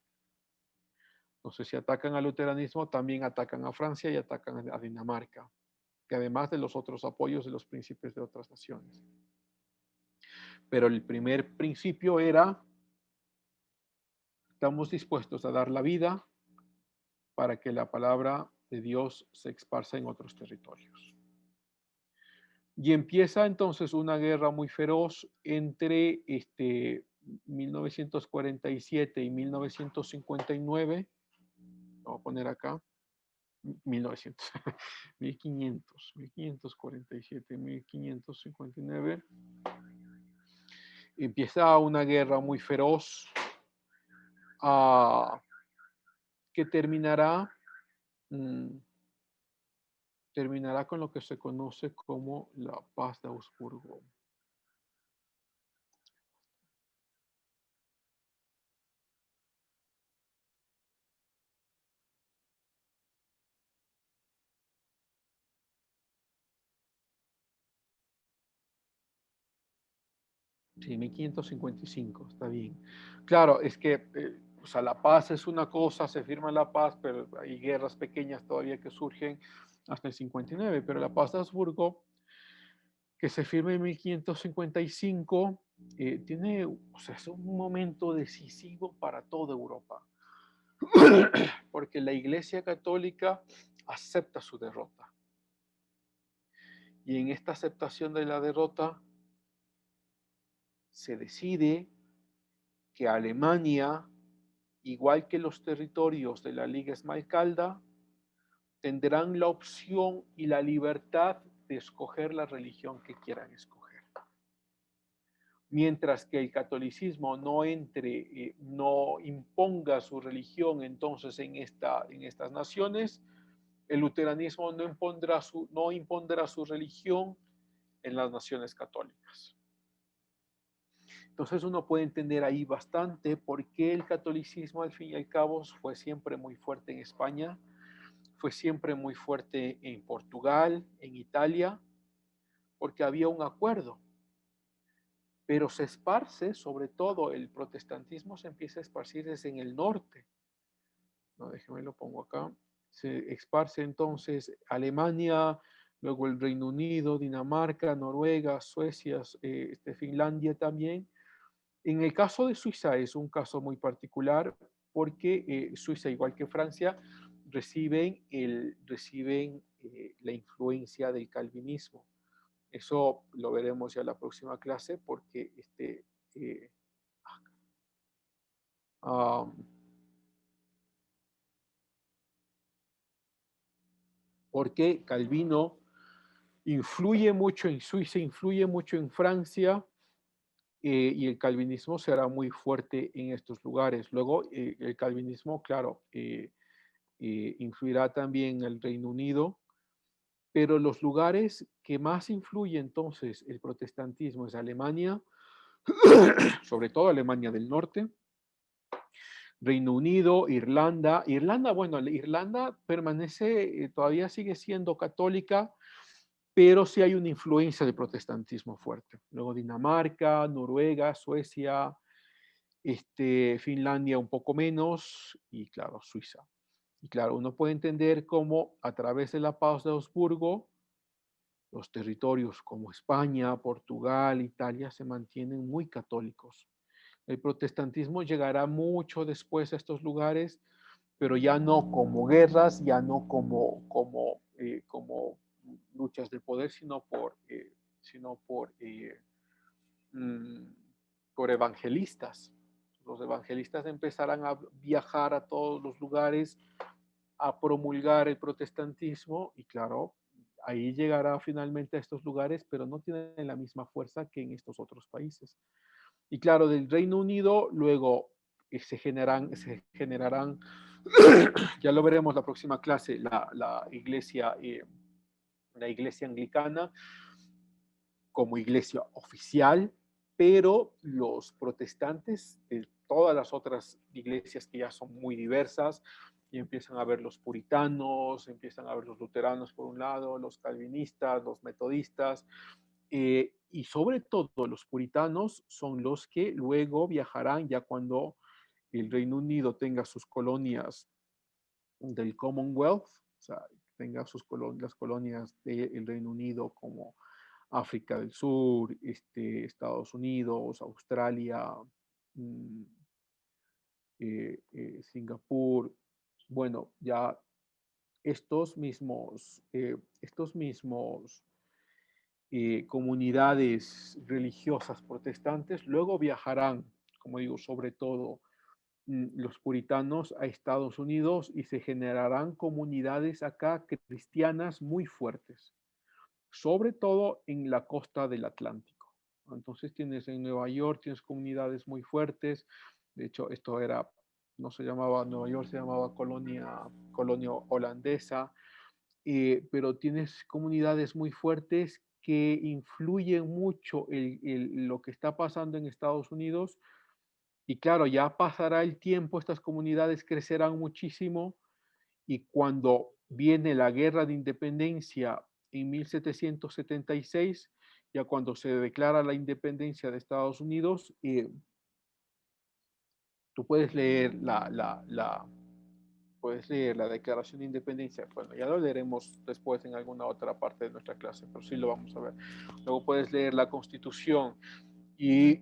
Entonces, si atacan al luteranismo, también atacan a Francia y atacan a Dinamarca, que además de los otros apoyos de los príncipes de otras naciones. Pero el primer principio era, estamos dispuestos a dar la vida para que la palabra de Dios se esparza en otros territorios. Y empieza entonces una guerra muy feroz entre 1947 y 1959. Vamos a poner acá 1900, 1500, 1547, 1559. Empieza una guerra muy feroz que terminará terminará con lo que se conoce como la Paz de Augsburgo. Sí, 1555, está bien. Claro, es que o sea, la paz es una cosa, se firma la paz, pero hay guerras pequeñas todavía que surgen hasta el 59, pero la paz de Habsburgo, que se firma en 1555, tiene, o sea, es un momento decisivo para toda Europa, porque la Iglesia Católica acepta su derrota. Y en esta aceptación de la derrota se decide que Alemania, igual que los territorios de la Liga Esmalcalda, tendrán la opción y la libertad de escoger la religión que quieran escoger. Mientras que el catolicismo no entre, no imponga su religión entonces en estas naciones, el luteranismo no impondrá su religión en las naciones católicas. Entonces uno puede entender ahí bastante por qué el catolicismo al fin y al cabo fue siempre muy fuerte en España, fue siempre muy fuerte en Portugal, en Italia, porque había un acuerdo. Pero se esparce, sobre todo el protestantismo se empieza a esparcir desde en el norte. No, déjeme lo pongo acá. Se esparce entonces Alemania, luego el Reino Unido, Dinamarca, Noruega, Suecia, Finlandia también. En el caso de Suiza es un caso muy particular porque Suiza, igual que Francia, reciben la influencia del calvinismo. Eso lo veremos ya en la próxima clase porque eh, um, porque Calvino influye mucho en Suiza, influye mucho en Francia, y el calvinismo será muy fuerte en estos lugares. Luego, el calvinismo, claro, influirá también en el Reino Unido, pero los lugares que más influye entonces el protestantismo es Alemania, sobre todo Alemania del Norte, Reino Unido, Irlanda. Irlanda, bueno, Irlanda permanece, todavía sigue siendo católica, pero sí hay una influencia del protestantismo fuerte. Luego Dinamarca, Noruega, Suecia, Finlandia un poco menos y claro, Suiza. Y claro, uno puede entender cómo a través de la paz de Augsburgo, los territorios como España, Portugal, Italia se mantienen muy católicos. El protestantismo llegará mucho después a estos lugares, pero ya no como guerras, ya no como luchas de poder, sino mm, por evangelistas. Los evangelistas empezarán a viajar a todos los lugares a promulgar el protestantismo y claro, ahí llegará finalmente a estos lugares, pero no tienen la misma fuerza que en estos otros países. Y claro, del Reino Unido luego se generarán, ya lo veremos la próxima clase, la iglesia anglicana como iglesia oficial, pero los protestantes de todas las otras iglesias que ya son muy diversas, y empiezan a ver los puritanos, empiezan a ver los luteranos por un lado, los calvinistas, los metodistas, y sobre todo los puritanos son los que luego viajarán ya cuando el Reino Unido tenga sus colonias del Commonwealth, o sea, tenga las colonias del Reino Unido como África del Sur, Estados Unidos, Australia, mm, Singapur. Bueno, ya estos mismos comunidades religiosas protestantes luego viajarán, como digo, sobre todo los puritanos a Estados Unidos y se generarán comunidades acá cristianas muy fuertes, sobre todo en la costa del Atlántico. Entonces tienes en Nueva York, tienes comunidades muy fuertes. De hecho, no se llamaba Nueva York, se llamaba colonia holandesa. pero tienes comunidades muy fuertes que influyen mucho lo que está pasando en Estados Unidos. Y claro, ya pasará el tiempo, estas comunidades crecerán muchísimo y cuando viene la guerra de independencia en 1776, ya cuando se declara la independencia de Estados Unidos, tú puedes leer puedes leer la Declaración de Independencia. Bueno, ya lo leeremos después en alguna otra parte de nuestra clase, pero sí lo vamos a ver. Luego puedes leer la Constitución y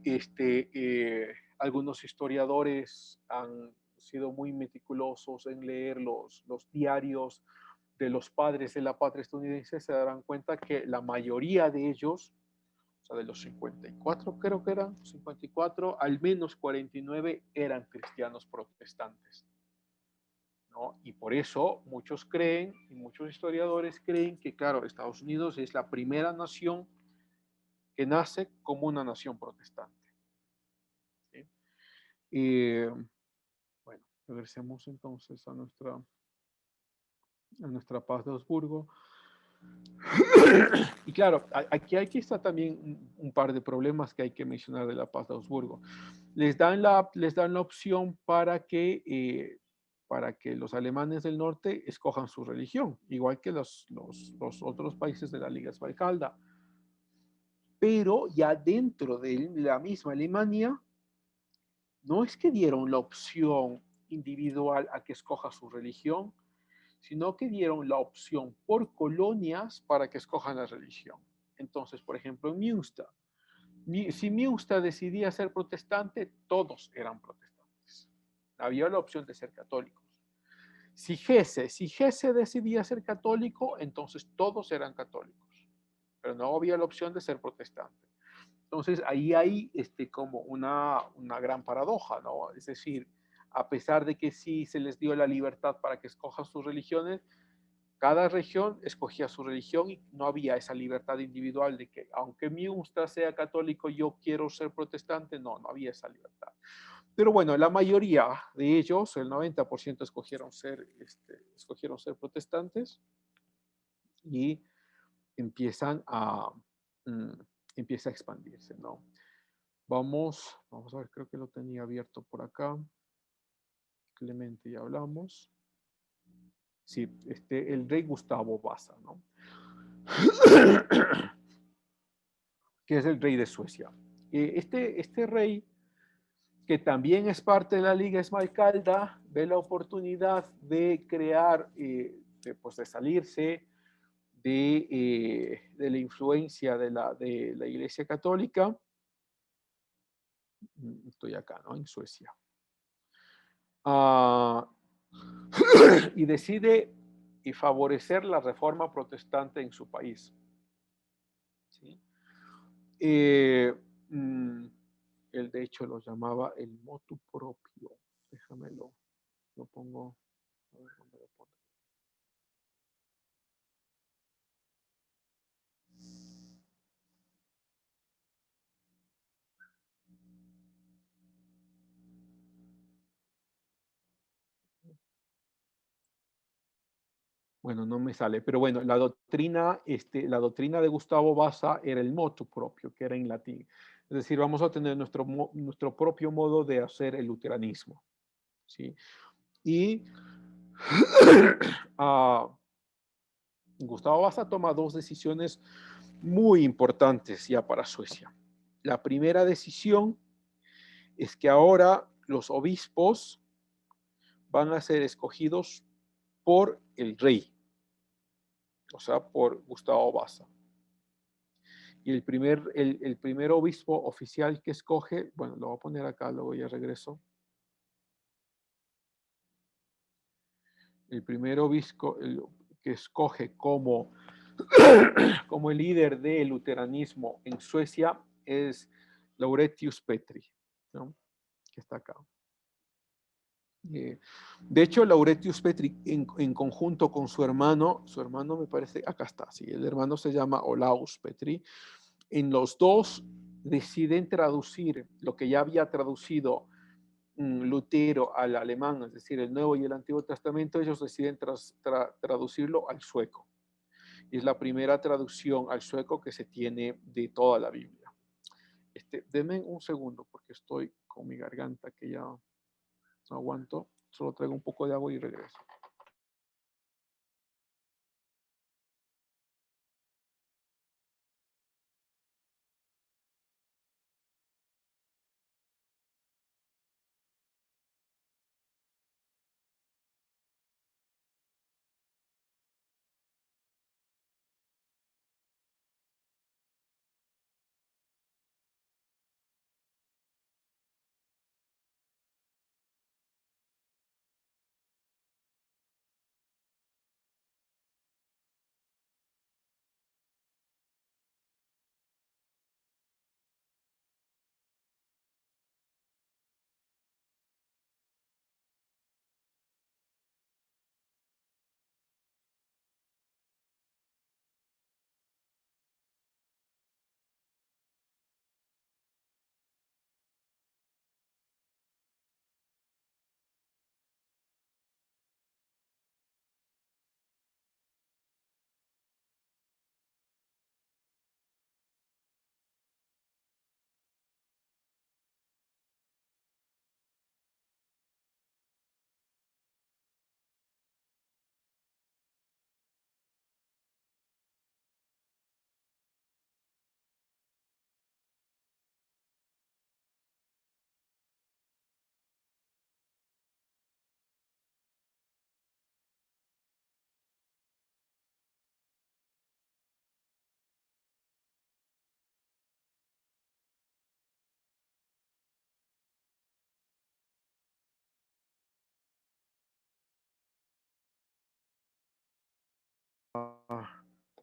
algunos historiadores han sido muy meticulosos en leer los diarios de los padres de la patria estadounidense. Se darán cuenta que la mayoría de ellos, o sea, de los 54 creo que eran, 54, al menos 49 eran cristianos protestantes, ¿no? Y por eso muchos creen, y muchos historiadores creen que, claro, Estados Unidos es la primera nación que nace como una nación protestante. ¿Sí? Bueno, regresemos entonces a nuestra paz de Augsburgo. Y claro, aquí está también un par de problemas que hay que mencionar de la paz de Augsburgo. Les dan la opción para que los alemanes del norte escojan su religión, igual que los otros países de la Liga Esmalcalda. Pero ya dentro de la misma Alemania, no es que dieron la opción individual a que escoja su religión, sino que dieron la opción por colonias para que escojan la religión. Entonces, por ejemplo, en Münster, si Münster decidía ser protestante, todos eran protestantes. Había la opción de ser católicos. Si Hesse decidía ser católico, entonces todos eran católicos, pero no había la opción de ser protestante. Entonces, ahí hay como una gran paradoja, ¿no? Es decir, a pesar de que sí se les dio la libertad para que escojan sus religiones, cada región escogía su religión y no había esa libertad individual de que, aunque mi Münster sea católico, yo quiero ser protestante. No había esa libertad. Pero bueno, la mayoría de ellos, el 90% escogieron ser protestantes y empieza a expandirse, ¿no? Vamos a ver, creo que lo tenía abierto por acá. Clemente, ya hablamos. Sí, el rey Gustavo Vasa, ¿no? Que es el rey de Suecia. Este rey, que también es parte de la Liga Esmalcalda, ve la oportunidad de crear, de salirse de la influencia de la Iglesia Católica. Estoy acá, ¿no? En Suecia. Y decide favorecer la reforma protestante en su país. ¿Sí? Él de hecho lo llamaba el motu propio. Déjame lo pongo. A ver dónde lo pongo. Bueno, no me sale, pero bueno, la doctrina de Gustavo Vasa era el motu propio, que era en latín. Es decir, vamos a tener nuestro propio modo de hacer el luteranismo. ¿Sí? Y Gustavo Vasa toma dos decisiones muy importantes ya para Suecia. La primera decisión es que ahora los obispos van a ser escogidos por el rey, o sea, por Gustavo Vasa. Y el primer obispo oficial que escoge, bueno, lo voy a poner acá, luego ya regreso. El primer obispo que escoge como el líder del luteranismo en Suecia es Laurentius Petri, ¿no? Que está acá. De hecho, Laurentius Petri, en conjunto con su hermano me parece, acá está, sí, el hermano se llama Olaus Petri, en los dos deciden traducir lo que ya había traducido Lutero al alemán, es decir, el Nuevo y el Antiguo Testamento. Ellos deciden traducirlo al sueco. Es la primera traducción al sueco que se tiene de toda la Biblia. Denme un segundo porque estoy con mi garganta que ya no aguanto. Solo traigo un poco de agua y regreso.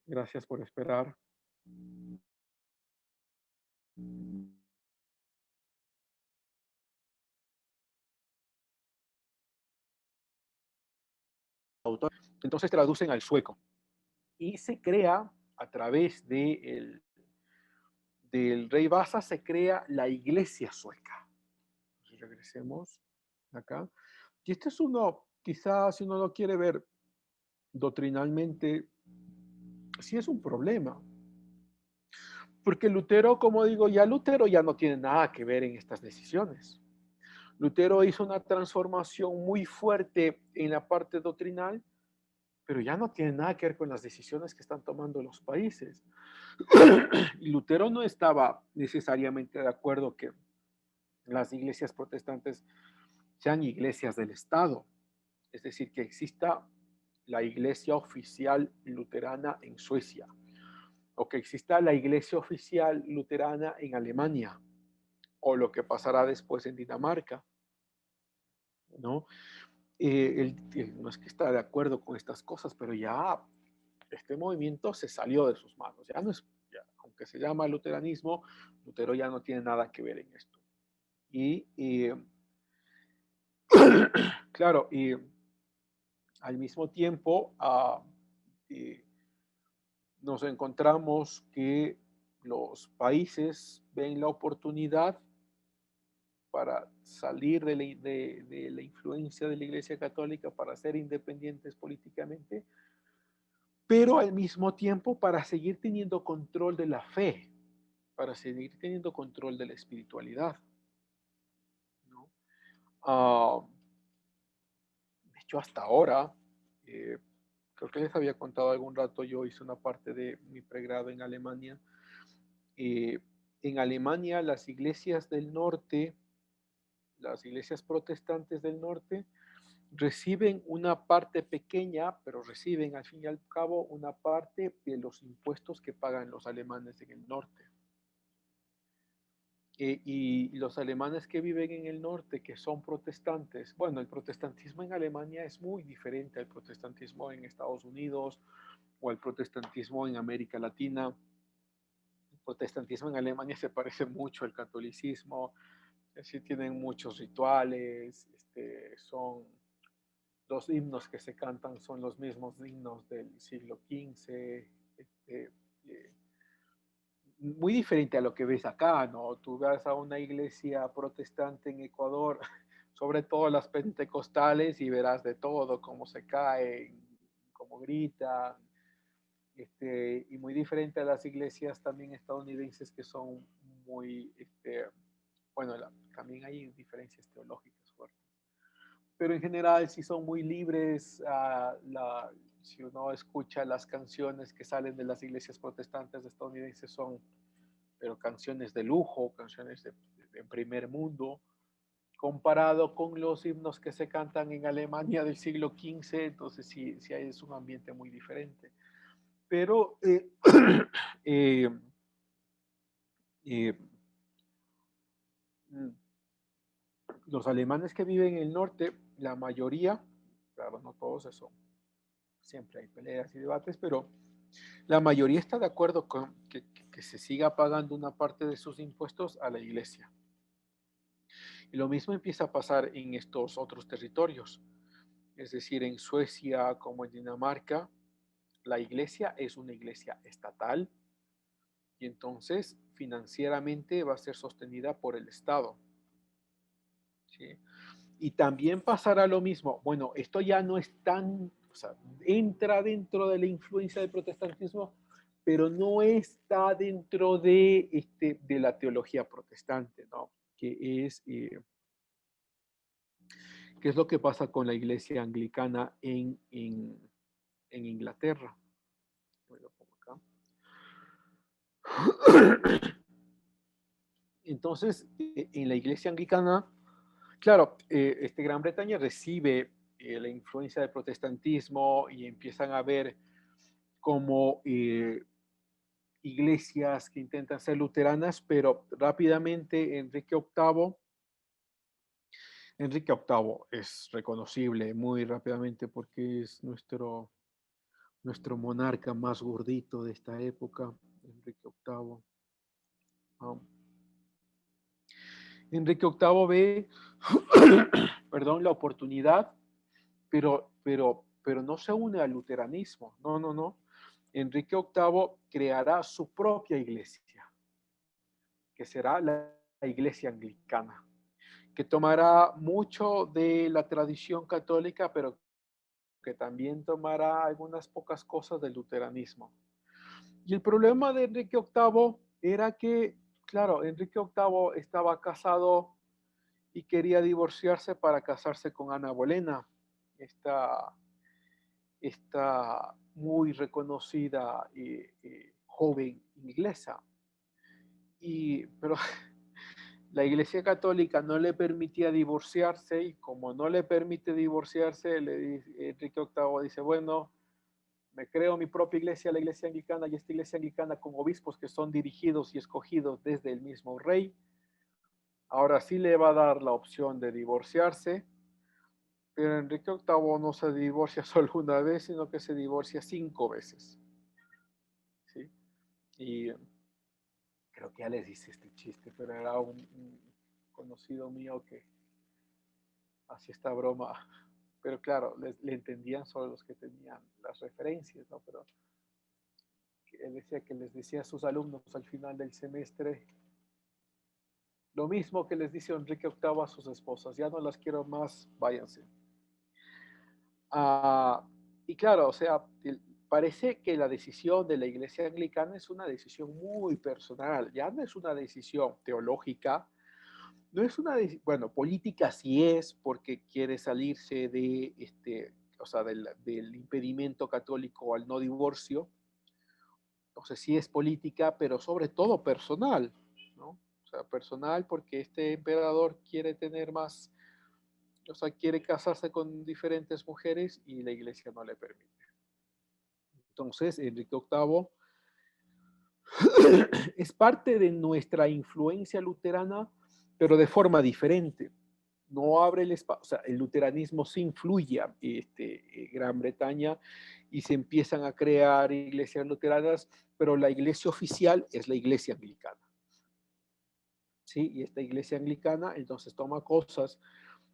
Gracias por esperar. Entonces traducen al sueco y se crea a través del rey Vasa, se crea la iglesia sueca. Entonces regresemos acá. Y este es uno, quizás si uno lo quiere ver doctrinalmente, sí es un problema. Porque Lutero, como digo, Lutero ya no tiene nada que ver en estas decisiones. Lutero hizo una transformación muy fuerte en la parte doctrinal, pero ya no tiene nada que ver con las decisiones que están tomando los países. Y Lutero no estaba necesariamente de acuerdo que las iglesias protestantes sean iglesias del Estado, es decir, que exista la iglesia oficial luterana en Suecia, o que exista la iglesia oficial luterana en Alemania, o lo que pasará después en Dinamarca, ¿no? Él no es que está de acuerdo con estas cosas, pero ya este movimiento se salió de sus manos. Ya no es, ya, aunque se llama luteranismo, Lutero ya no tiene nada que ver en esto. Y claro, y al mismo tiempo nos encontramos que los países ven la oportunidad para salir de la influencia de la Iglesia Católica, para ser independientes políticamente, pero al mismo tiempo para seguir teniendo control de la fe, para seguir teniendo control de la espiritualidad, ¿no? De hecho, hasta ahora, creo que les había contado algún rato, yo hice una parte de mi pregrado en Alemania. En Alemania, las iglesias del norte, las iglesias protestantes del norte, reciben una parte pequeña, pero reciben al fin y al cabo una parte de los impuestos que pagan los alemanes en el norte. Y los alemanes que viven en el norte, que son protestantes, bueno, el protestantismo en Alemania es muy diferente al protestantismo en Estados Unidos o al protestantismo en América Latina. El protestantismo en Alemania se parece mucho al catolicismo, es decir, tienen muchos rituales, son los himnos que se cantan son los mismos himnos del siglo XV, muy diferente a lo que ves acá, ¿no? Tú vas a una iglesia protestante en Ecuador, sobre todo las pentecostales, y verás de todo, cómo se caen, cómo gritan, y muy diferente a las iglesias también estadounidenses que son muy, bueno, también hay diferencias teológicas fuertes, pero en general sí son muy libres. Si uno escucha las canciones que salen de las iglesias protestantes estadounidenses son, pero canciones de lujo, canciones de primer mundo, comparado con los himnos que se cantan en Alemania del siglo XV, entonces sí, sí es un ambiente muy diferente. Pero eh, eh, los alemanes que viven en el norte, la mayoría, claro, no todos eso, siempre hay peleas y debates, pero la mayoría está de acuerdo con que se siga pagando una parte de sus impuestos a la iglesia. Y lo mismo empieza a pasar en estos otros territorios, es decir, en Suecia como en Dinamarca, la iglesia es una iglesia estatal y entonces financieramente va a ser sostenida por el Estado. ¿Sí? Y también pasará lo mismo. Bueno, esto ya no es tan, o sea, entra dentro de la influencia del protestantismo, pero no está dentro de la teología protestante, ¿no? Que es lo que pasa con la iglesia anglicana en Inglaterra. Entonces, en la iglesia anglicana, claro, Gran Bretaña recibe la influencia del protestantismo y empiezan a ver como iglesias que intentan ser luteranas, pero rápidamente Enrique VIII es reconocible muy rápidamente porque es nuestro monarca más gordito de esta época, Enrique VIII. Enrique VIII ve, perdón, la oportunidad, pero no se une al luteranismo. No, no, no. Enrique VIII creará su propia iglesia, que será la iglesia anglicana, que tomará mucho de la tradición católica, pero que también tomará algunas pocas cosas del luteranismo. Y el problema de Enrique VIII era que, claro, Enrique VIII estaba casado y quería divorciarse para casarse con Ana Bolena, esta muy reconocida joven inglesa. Pero la Iglesia Católica no le permitía divorciarse y como no le permite divorciarse, Enrique VIII dice, bueno, me creo mi propia iglesia, la iglesia anglicana, y esta iglesia anglicana con obispos que son dirigidos y escogidos desde el mismo rey. Ahora sí le va a dar la opción de divorciarse, pero Enrique VIII no se divorcia solo una vez, sino que se divorcia 5 veces. ¿Sí? Y creo que ya les hice este chiste, pero era un conocido mío que hacía esta broma. Pero claro, le entendían solo los que tenían las referencias, ¿no? Pero él decía que les decía a sus alumnos al final del semestre lo mismo que les dice Enrique VIII a sus esposas: ya no las quiero más, váyanse. Y claro, o sea, parece que la decisión de la iglesia anglicana es una decisión muy personal, ya no es una decisión teológica, no es una bueno, política sí es, porque quiere salirse de o sea, del impedimento católico al no divorcio. Entonces sí es política, pero sobre todo personal, ¿no? O sea, personal porque este emperador quiere tener más, o sea, quiere casarse con diferentes mujeres y la iglesia no le permite. Entonces, Enrique VIII es parte de nuestra influencia luterana, pero de forma diferente. No abre el espacio, o sea, el luteranismo sí influye en Gran Bretaña y se empiezan a crear iglesias luteranas, pero la iglesia oficial es la iglesia anglicana. ¿Sí? Y esta iglesia anglicana entonces toma cosas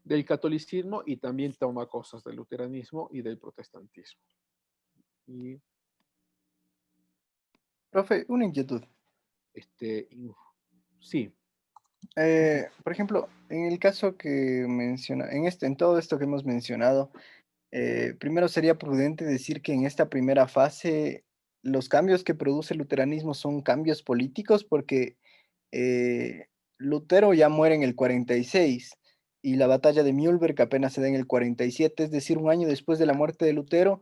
del catolicismo y también toma cosas del luteranismo y del protestantismo. Y Profe, una inquietud. Sí. Por ejemplo, en el caso que menciona, en todo esto que hemos mencionado, primero sería prudente decir que en esta primera fase los cambios que produce el luteranismo son cambios políticos porque eh, Lutero ya muere en el 46 y la batalla de Mühlberg apenas se da en el 47, es decir, un año después de la muerte de Lutero,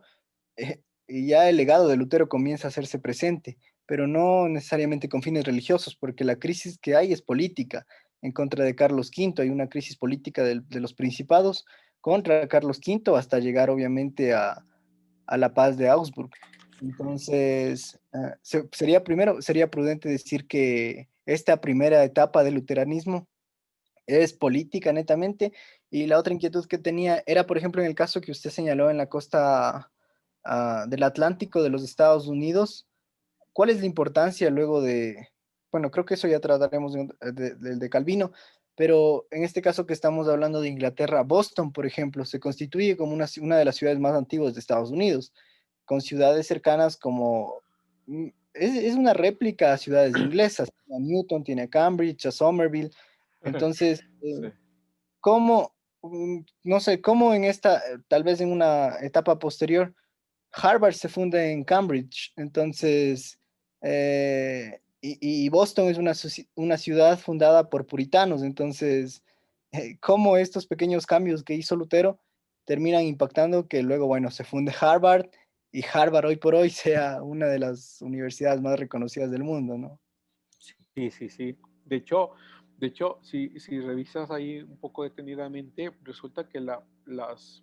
y ya el legado de Lutero comienza a hacerse presente, pero no necesariamente con fines religiosos, porque la crisis que hay es política. En contra de Carlos V hay una crisis política de los principados contra Carlos V hasta llegar obviamente a la paz de Augsburg. Entonces, sería primero, sería prudente decir que esta primera etapa del luteranismo es política netamente, y la otra inquietud que tenía era, por ejemplo, en el caso que usted señaló en la costa del Atlántico de los Estados Unidos, ¿cuál es la importancia luego de, bueno, creo que eso ya trataremos de Calvino, pero en este caso que estamos hablando de Inglaterra, Boston, por ejemplo, se constituye como una de las ciudades más antiguas de Estados Unidos, con ciudades cercanas como, es una réplica a ciudades inglesas, a Newton, tiene a Cambridge, a Somerville, entonces, Sí. ¿cómo, no sé, cómo en esta, tal vez en una etapa posterior, Harvard se funda en Cambridge, entonces, y Boston es una ciudad fundada por puritanos, entonces, cómo estos pequeños cambios que hizo Lutero terminan impactando que luego, bueno, se funde Harvard y Harvard hoy por hoy sea una de las universidades más reconocidas del mundo, ¿no? Sí, sí, sí. De hecho, si revisas ahí un poco detenidamente, resulta que las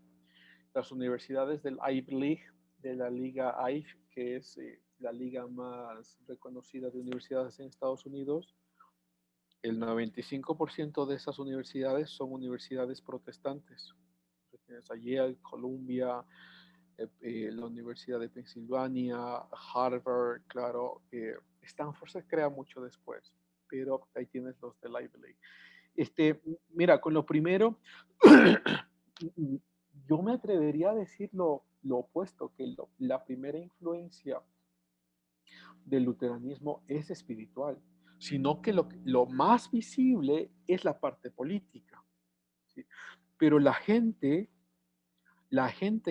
universidades del Ivy League, de la Liga Ivy, que es la liga más reconocida de universidades en Estados Unidos, el 95% de esas universidades son universidades protestantes. Tienes a Yale, Columbia, la Universidad de Pensilvania, Harvard, claro, Stanford se crea mucho después, pero ahí tienes los del Ivy League. Mira, con lo primero, yo me atrevería a decir lo opuesto, que la primera influencia del luteranismo es espiritual, sino que lo más visible es la parte política. ¿Sí? Pero la gente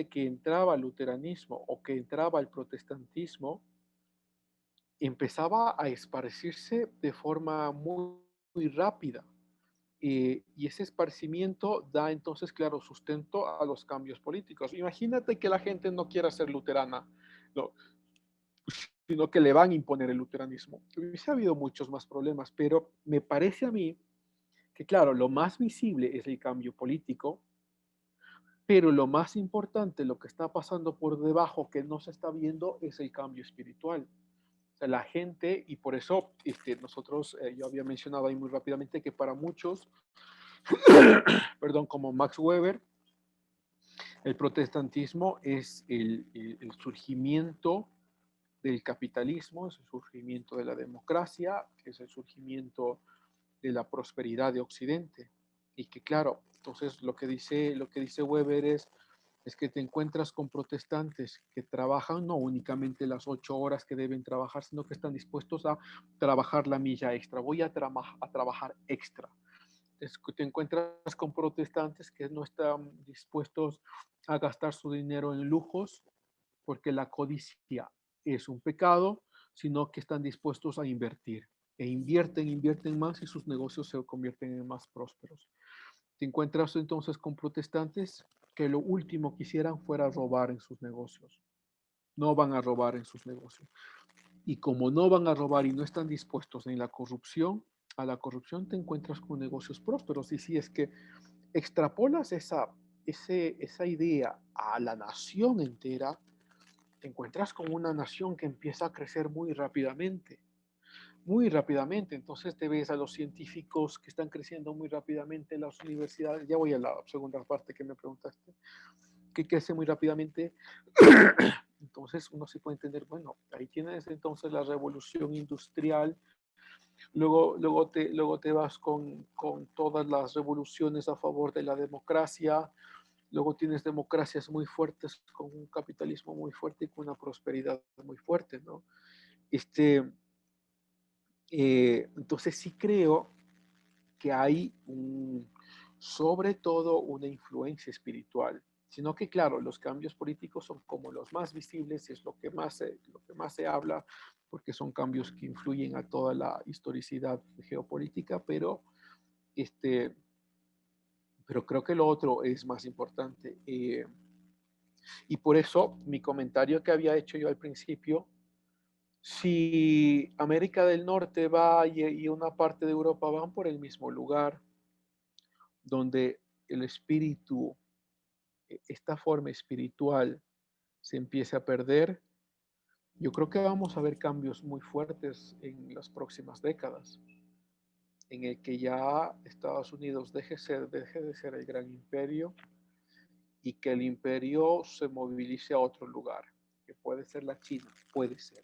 que entraba al luteranismo o que entraba al protestantismo empezaba a esparcirse de forma muy, muy rápida. Y ese esparcimiento da entonces, claro, sustento a los cambios políticos. Imagínate que la gente no quiera ser luterana, no, sino que le van a imponer el luteranismo. Hubiese habido muchos más problemas, pero me parece a mí que, claro, lo más visible es el cambio político, pero lo más importante, lo que está pasando por debajo que no se está viendo, es el cambio espiritual. O sea, la gente, y por eso nosotros, yo había mencionado ahí muy rápidamente que para muchos, perdón, como Max Weber, el protestantismo es el surgimiento del capitalismo, es el surgimiento de la democracia, es el surgimiento de la prosperidad de Occidente. Y que claro, entonces lo que dice Weber es que te encuentras con protestantes que trabajan no únicamente las 8 horas que deben trabajar, sino que están dispuestos a trabajar la milla extra. Voy a trabajar extra. Te encuentras con protestantes que no están dispuestos a gastar su dinero en lujos, porque la codicia es un pecado, sino que están dispuestos a invertir. E invierten más y sus negocios se convierten en más prósperos. Te encuentras entonces con protestantes que lo último que quisieran fuera robar en sus negocios. No van a robar en sus negocios. Y como no van a robar y no están dispuestos en la corrupción, a la corrupción te encuentras con negocios prósperos. Y si es que extrapolas esa idea a la nación entera, te encuentras con una nación que empieza a crecer muy rápidamente. Muy rápidamente. Entonces te ves a los científicos que están creciendo muy rápidamente en las universidades. Ya voy a la segunda parte que me preguntaste, que crece muy rápidamente. Entonces uno se puede entender, bueno, ahí tienes entonces la revolución industrial. Luego te vas con todas las revoluciones a favor de la democracia. Luego tienes democracias muy fuertes con un capitalismo muy fuerte y con una prosperidad muy fuerte, ¿no? Entonces sí creo que hay sobre todo una influencia espiritual. sino que, claro, los cambios políticos son como los más visibles, es lo que más se habla, porque son cambios que influyen a toda la historicidad geopolítica, este, pero creo que lo otro es más importante. Y por eso mi comentario que había hecho yo al principio, si América del Norte va y una parte de Europa van por el mismo lugar, donde el espíritu, esta forma espiritual se empiece a perder, yo creo que vamos a ver cambios muy fuertes en las próximas décadas, en el que ya Estados Unidos deje de ser el gran imperio y que el imperio se movilice a otro lugar, que puede ser la China, puede ser.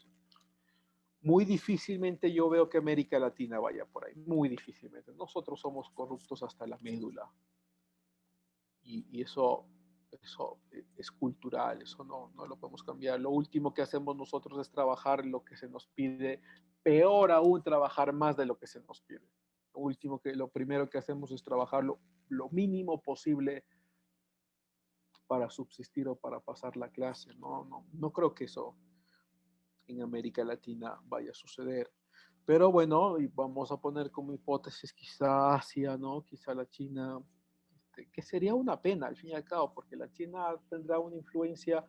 Muy difícilmente yo veo que América Latina vaya por ahí, muy difícilmente. Nosotros somos corruptos hasta la médula y eso es cultural, eso no lo podemos cambiar. Lo último que hacemos nosotros es trabajar lo que se nos pide, peor aún trabajar más de lo que se nos pide. Lo primero que hacemos es trabajar lo mínimo posible para subsistir o para pasar la clase. No creo que eso en América Latina vaya a suceder. Pero bueno, y vamos a poner como hipótesis quizá Asia, ¿no? Quizá la China, que sería una pena al fin y al cabo, porque la China tendrá una influencia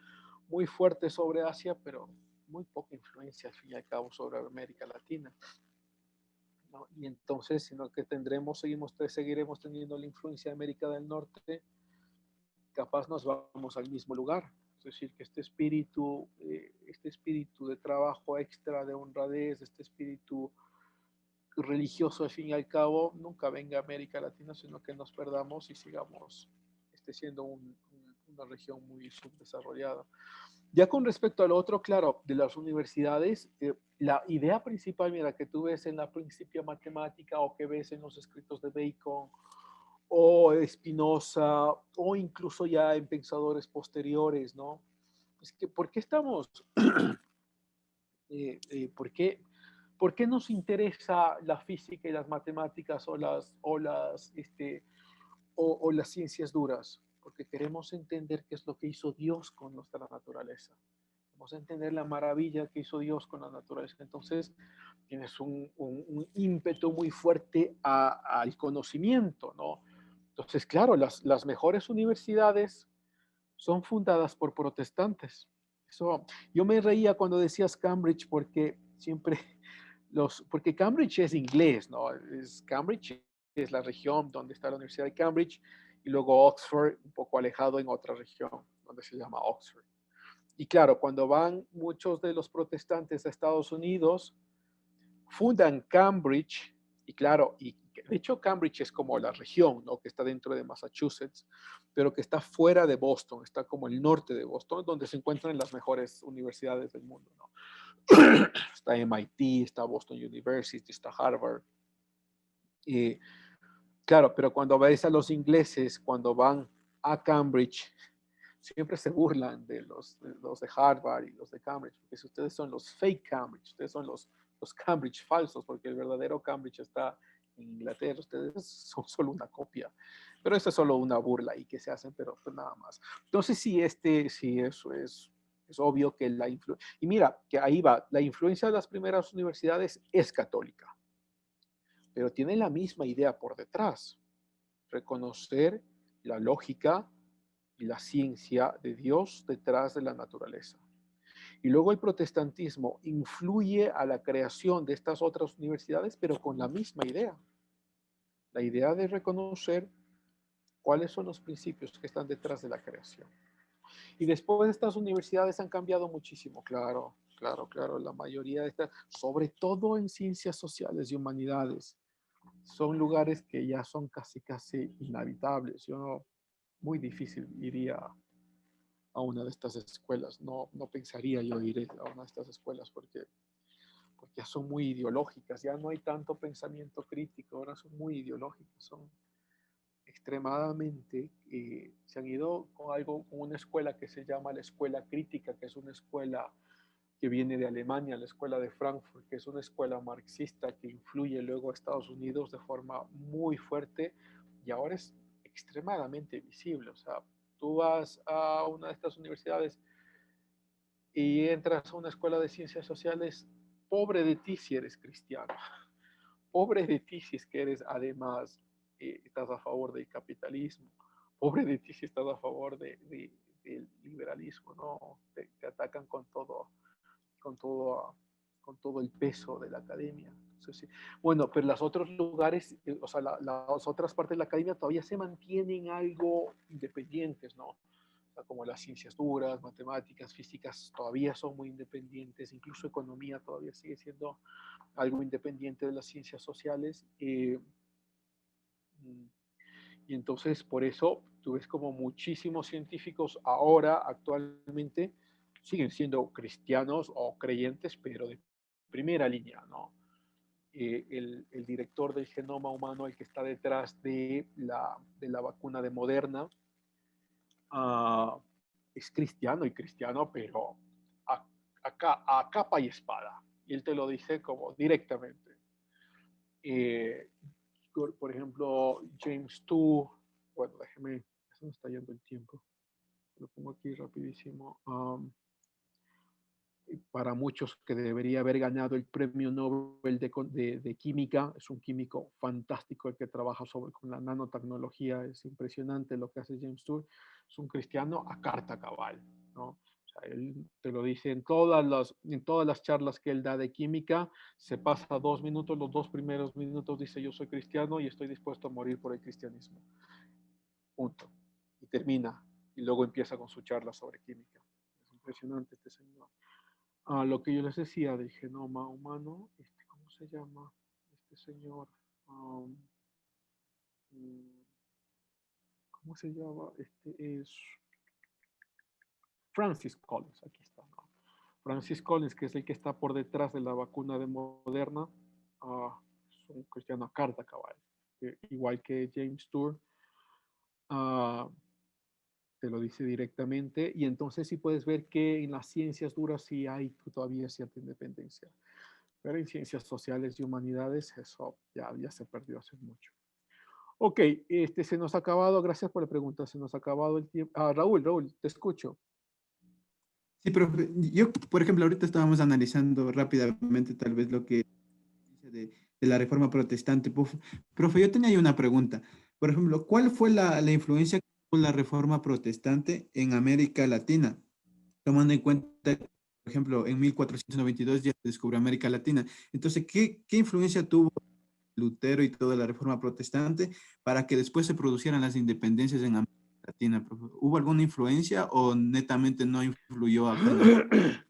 muy fuerte sobre Asia, pero muy poca influencia al fin y al cabo sobre América Latina, ¿no? Y entonces, sino que seguiremos teniendo la influencia de América del Norte, capaz nos vamos al mismo lugar. Es decir, que este espíritu de trabajo extra, de honradez, este espíritu religioso al fin y al cabo, nunca venga a América Latina, sino que nos perdamos y sigamos siendo una región muy subdesarrollada. Ya con respecto al otro, claro, de las universidades, la idea principal, mira, que tú ves en la Principia Matemática o que ves en los escritos de Bacon o Spinoza o incluso ya en pensadores posteriores, ¿no? Es que, ¿por qué estamos, eh, eh, por qué, por qué nos interesa la física y las matemáticas o las ciencias duras? Porque queremos entender qué es lo que hizo Dios con nuestra naturaleza. Queremos entender la maravilla que hizo Dios con la naturaleza. Entonces, tienes un ímpetu muy fuerte al conocimiento, ¿no? Entonces, claro, las mejores universidades son fundadas por protestantes. Eso, yo me reía cuando decías Cambridge porque siempre porque Cambridge es inglés, ¿no? Cambridge es la región donde está la Universidad de Cambridge y luego Oxford, un poco alejado en otra región donde se llama Oxford. Y claro, cuando van muchos de los protestantes a Estados Unidos, fundan Cambridge, y claro, y de hecho Cambridge es como la región, ¿no? Que está dentro de Massachusetts, pero que está fuera de Boston, está como el norte de Boston, donde se encuentran las mejores universidades del mundo, ¿no? Está MIT, está Boston University, está Harvard. Y claro, pero cuando ves a los ingleses, cuando van a Cambridge, siempre se burlan de los de Harvard y los de Cambridge, porque si ustedes son los fake Cambridge, ustedes son los Cambridge falsos, porque el verdadero Cambridge está en Inglaterra, ustedes son solo una copia. Pero eso es solo una burla y que se hacen, pero pues nada más. Entonces sí, eso es obvio que la influencia, y mira, que ahí va, la influencia de las primeras universidades es católica, pero tiene la misma idea por detrás, reconocer la lógica y la ciencia de Dios detrás de la naturaleza. Y luego el protestantismo influye a la creación de estas otras universidades, pero con la misma idea. La idea de reconocer cuáles son los principios que están detrás de la creación. Y después estas universidades han cambiado muchísimo, claro, la mayoría de estas, sobre todo en ciencias sociales y humanidades, son lugares que ya son casi inhabitables. Yo muy difícil iría a una de estas escuelas. No pensaría yo ir a una de estas escuelas porque ya son muy ideológicas, ya no hay tanto pensamiento crítico, ahora son muy ideológicas, son extremadamente, se han ido con una escuela que se llama la escuela crítica, que es una escuela que viene de Alemania, la escuela de Frankfurt, que es una escuela marxista que influye luego a Estados Unidos de forma muy fuerte y ahora es extremadamente visible. O sea, tú vas a una de estas universidades y entras a una escuela de ciencias sociales, pobre de ti si eres cristiano, pobre de ti si es que eres además, estás a favor del capitalismo, pobre de ti si estás a favor del liberalismo, ¿no? Te atacan con todo, con todo el peso de la academia. Entonces, sí. Bueno, pero los otros lugares, o sea, las otras partes de la academia todavía se mantienen algo independientes, ¿no? O sea, como las ciencias duras, matemáticas, físicas, todavía son muy independientes, incluso economía todavía sigue siendo algo independiente de las ciencias sociales. Y entonces, por eso, tú ves como muchísimos científicos ahora, actualmente, siguen siendo cristianos o creyentes, pero de primera línea, ¿no? El director del genoma humano, el que está detrás de la vacuna de Moderna, es cristiano y cristiano, pero a capa y espada. Y él te lo dice como directamente. Por ejemplo, James Tu, bueno, déjeme, se me está yendo el tiempo. Lo pongo aquí rapidísimo. Para muchos que debería haber ganado el premio Nobel de Química, es un químico fantástico el que trabaja con la nanotecnología, es impresionante lo que hace James Tour, es un cristiano a carta cabal, ¿no? O sea, él te lo dice en todas las charlas que él da de química, se pasa 2 minutos, los 2 primeros minutos dice yo soy cristiano y estoy dispuesto a morir por el cristianismo, punto, y termina, y luego empieza con su charla sobre química, es impresionante este señor. Lo que yo les decía del genoma humano, ¿cómo se llama? Este señor, um, ¿cómo se llama? Este es Francis Collins, aquí está, ¿no? Francis Collins, que es el que está por detrás de la vacuna de Moderna, es un cristiano a carta cabal, igual que James Tour, te lo dice directamente, y entonces sí puedes ver que en las ciencias duras sí hay todavía cierta independencia. Pero en ciencias sociales y humanidades eso ya se perdió hace mucho. Ok, se nos ha acabado, gracias por la pregunta, se nos ha acabado el tiempo. Raúl, te escucho. Sí, profe, yo, por ejemplo, ahorita estábamos analizando rápidamente tal vez lo que de la reforma protestante. Profe, yo tenía ahí una pregunta. Por ejemplo, ¿cuál fue la influencia que tuvo la reforma protestante en América Latina? Tomando en cuenta, por ejemplo, en 1492 ya se descubrió América Latina. Entonces, ¿qué influencia tuvo Lutero y toda la reforma protestante para que después se producieran las independencias en América Latina, profe? ¿Hubo alguna influencia o netamente no influyó absolutamente?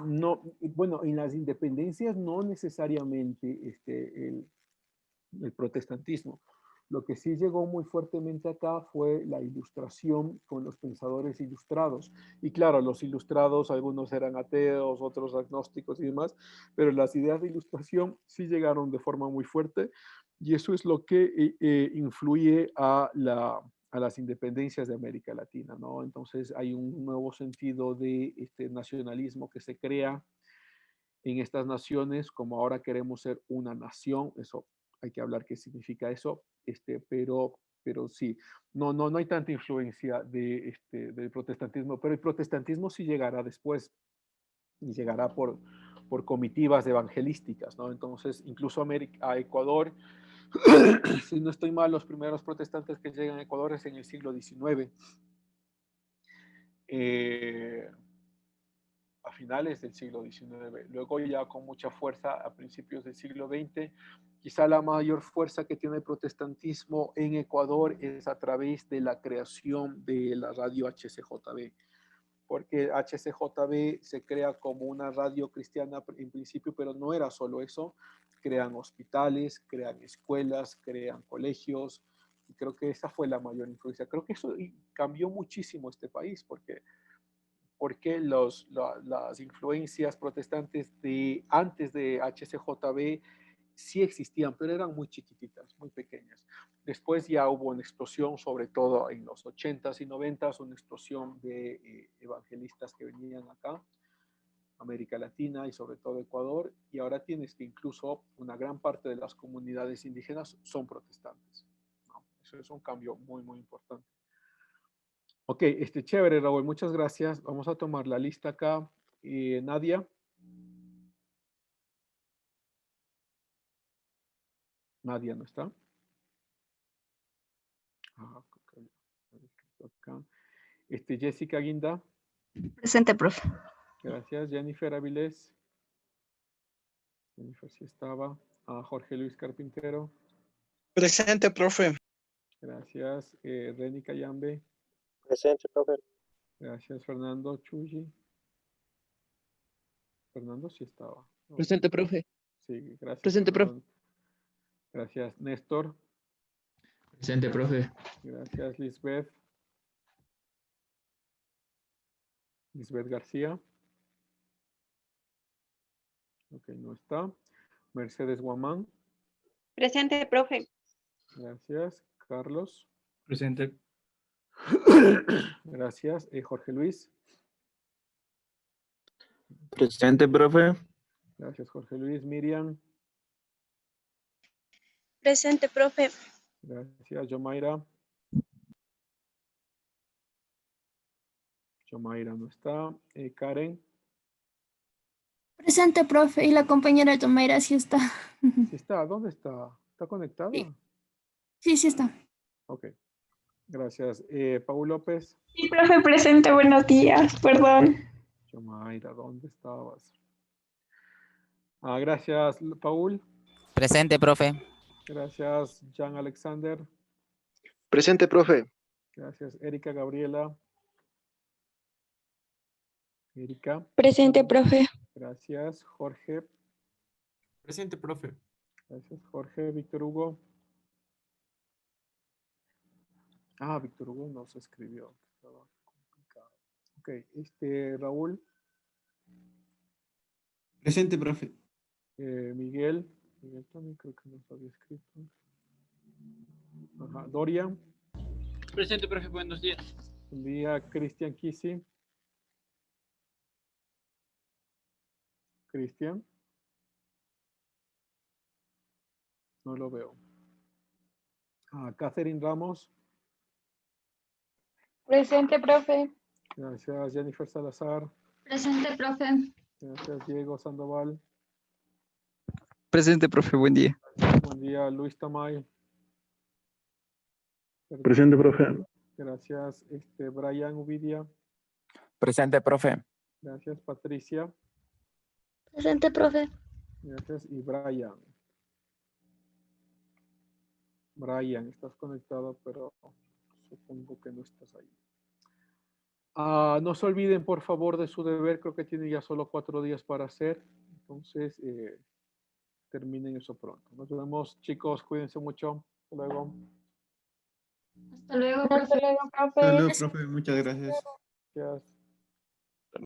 No, bueno, en las independencias no necesariamente el protestantismo. Lo que sí llegó muy fuertemente acá fue la ilustración con los pensadores ilustrados. Y claro, los ilustrados, algunos eran ateos, otros agnósticos y demás, pero las ideas de ilustración sí llegaron de forma muy fuerte y eso es lo que influye a las independencias de América Latina, ¿no? Entonces hay un nuevo sentido de nacionalismo que se crea en estas naciones, como ahora queremos ser una nación, eso hay que hablar qué significa eso, pero sí, no hay tanta influencia del protestantismo, pero el protestantismo sí llegará después y llegará por comitivas evangelísticas, ¿no? Entonces, incluso a Ecuador, si no estoy mal, los primeros protestantes que llegan a Ecuador es en el siglo XIX. A finales del siglo XIX. Luego ya con mucha fuerza a principios del siglo XX. Quizá la mayor fuerza que tiene el protestantismo en Ecuador es a través de la creación de la radio HCJB, porque HCJB se crea como una radio cristiana en principio, pero no era solo eso. Crean hospitales, crean escuelas, crean colegios, y creo que esa fue la mayor influencia. Creo que eso cambió muchísimo este país, porque las influencias protestantes de antes de HCJB sí existían, pero eran muy chiquititas, muy pequeñas. Después ya hubo una explosión, sobre todo en los 80s y 90s, una explosión de evangelistas que venían acá, América Latina y sobre todo Ecuador, y ahora tienes que incluso una gran parte de las comunidades indígenas son protestantes, ¿no? Eso es un cambio muy, muy importante. Ok, chévere, Raúl, muchas gracias. Vamos a tomar la lista acá. Nadia. Nadia no está. Ah, acá. Jessica Guinda. Presente, profe. Gracias. Jennifer Avilés. Jennifer sí estaba. Jorge Luis Carpintero. Presente, profe. Gracias. Reni Cayambe. Presente, profe. Gracias, Fernando Chuyi. Fernando sí estaba. Presente, profe. Sí, gracias. Presente, profe. Fernando. Gracias, Néstor. Presente, profe. Gracias, Lisbeth. Lisbeth García. Ok, no está. Mercedes Guamán. Presente, profe. Gracias. Carlos. Presente. Gracias. Jorge Luis. Presente, profe. Gracias, Jorge Luis. Miriam. Presente, profe. Gracias, Yomaira. Yomaira no está. Karen. Presente, profe. Y la compañera Yomaira sí está. Sí está. ¿Dónde está? ¿Está conectada? Sí, sí está. Ok. Gracias. Paul López. Sí, profe, presente. Buenos días. Perdón. Yomaira, ¿dónde estabas? Gracias, Paul. Presente, profe. Gracias, Jean Alexander. Presente, profe. Gracias, Erika Gabriela. Erika. Presente, profe. Gracias, Jorge. Presente, profe. Gracias, Jorge. Víctor Hugo. Víctor Hugo no se escribió. Estaba complicado. Ok, Raúl. Presente, profe. Miguel. Miguel también creo que nos había escrito. Dorian. Presente, profe. Buenos días. Buen día, Cristian Kisi. Cristian. No lo veo. Catherine Ramos. Presente, profe. Gracias, Jennifer Salazar. Presente, profe. Gracias, Diego Sandoval. Presente, profe. Buen día. Buen día, Luis Tamay. Presente, profe. Gracias, Brian Uvidia. Presente, profe. Gracias, Patricia. Presente, profe. Gracias, y Brian. Brian, estás conectado, pero supongo que no estás ahí. No se olviden, por favor, de su deber. Creo que tienen ya solo 4 días para hacer. Entonces, terminen eso pronto. Nos vemos, chicos. Cuídense mucho. Hasta luego. Hasta luego, Hasta luego, profe. Hasta luego, profe. Muchas gracias. Gracias.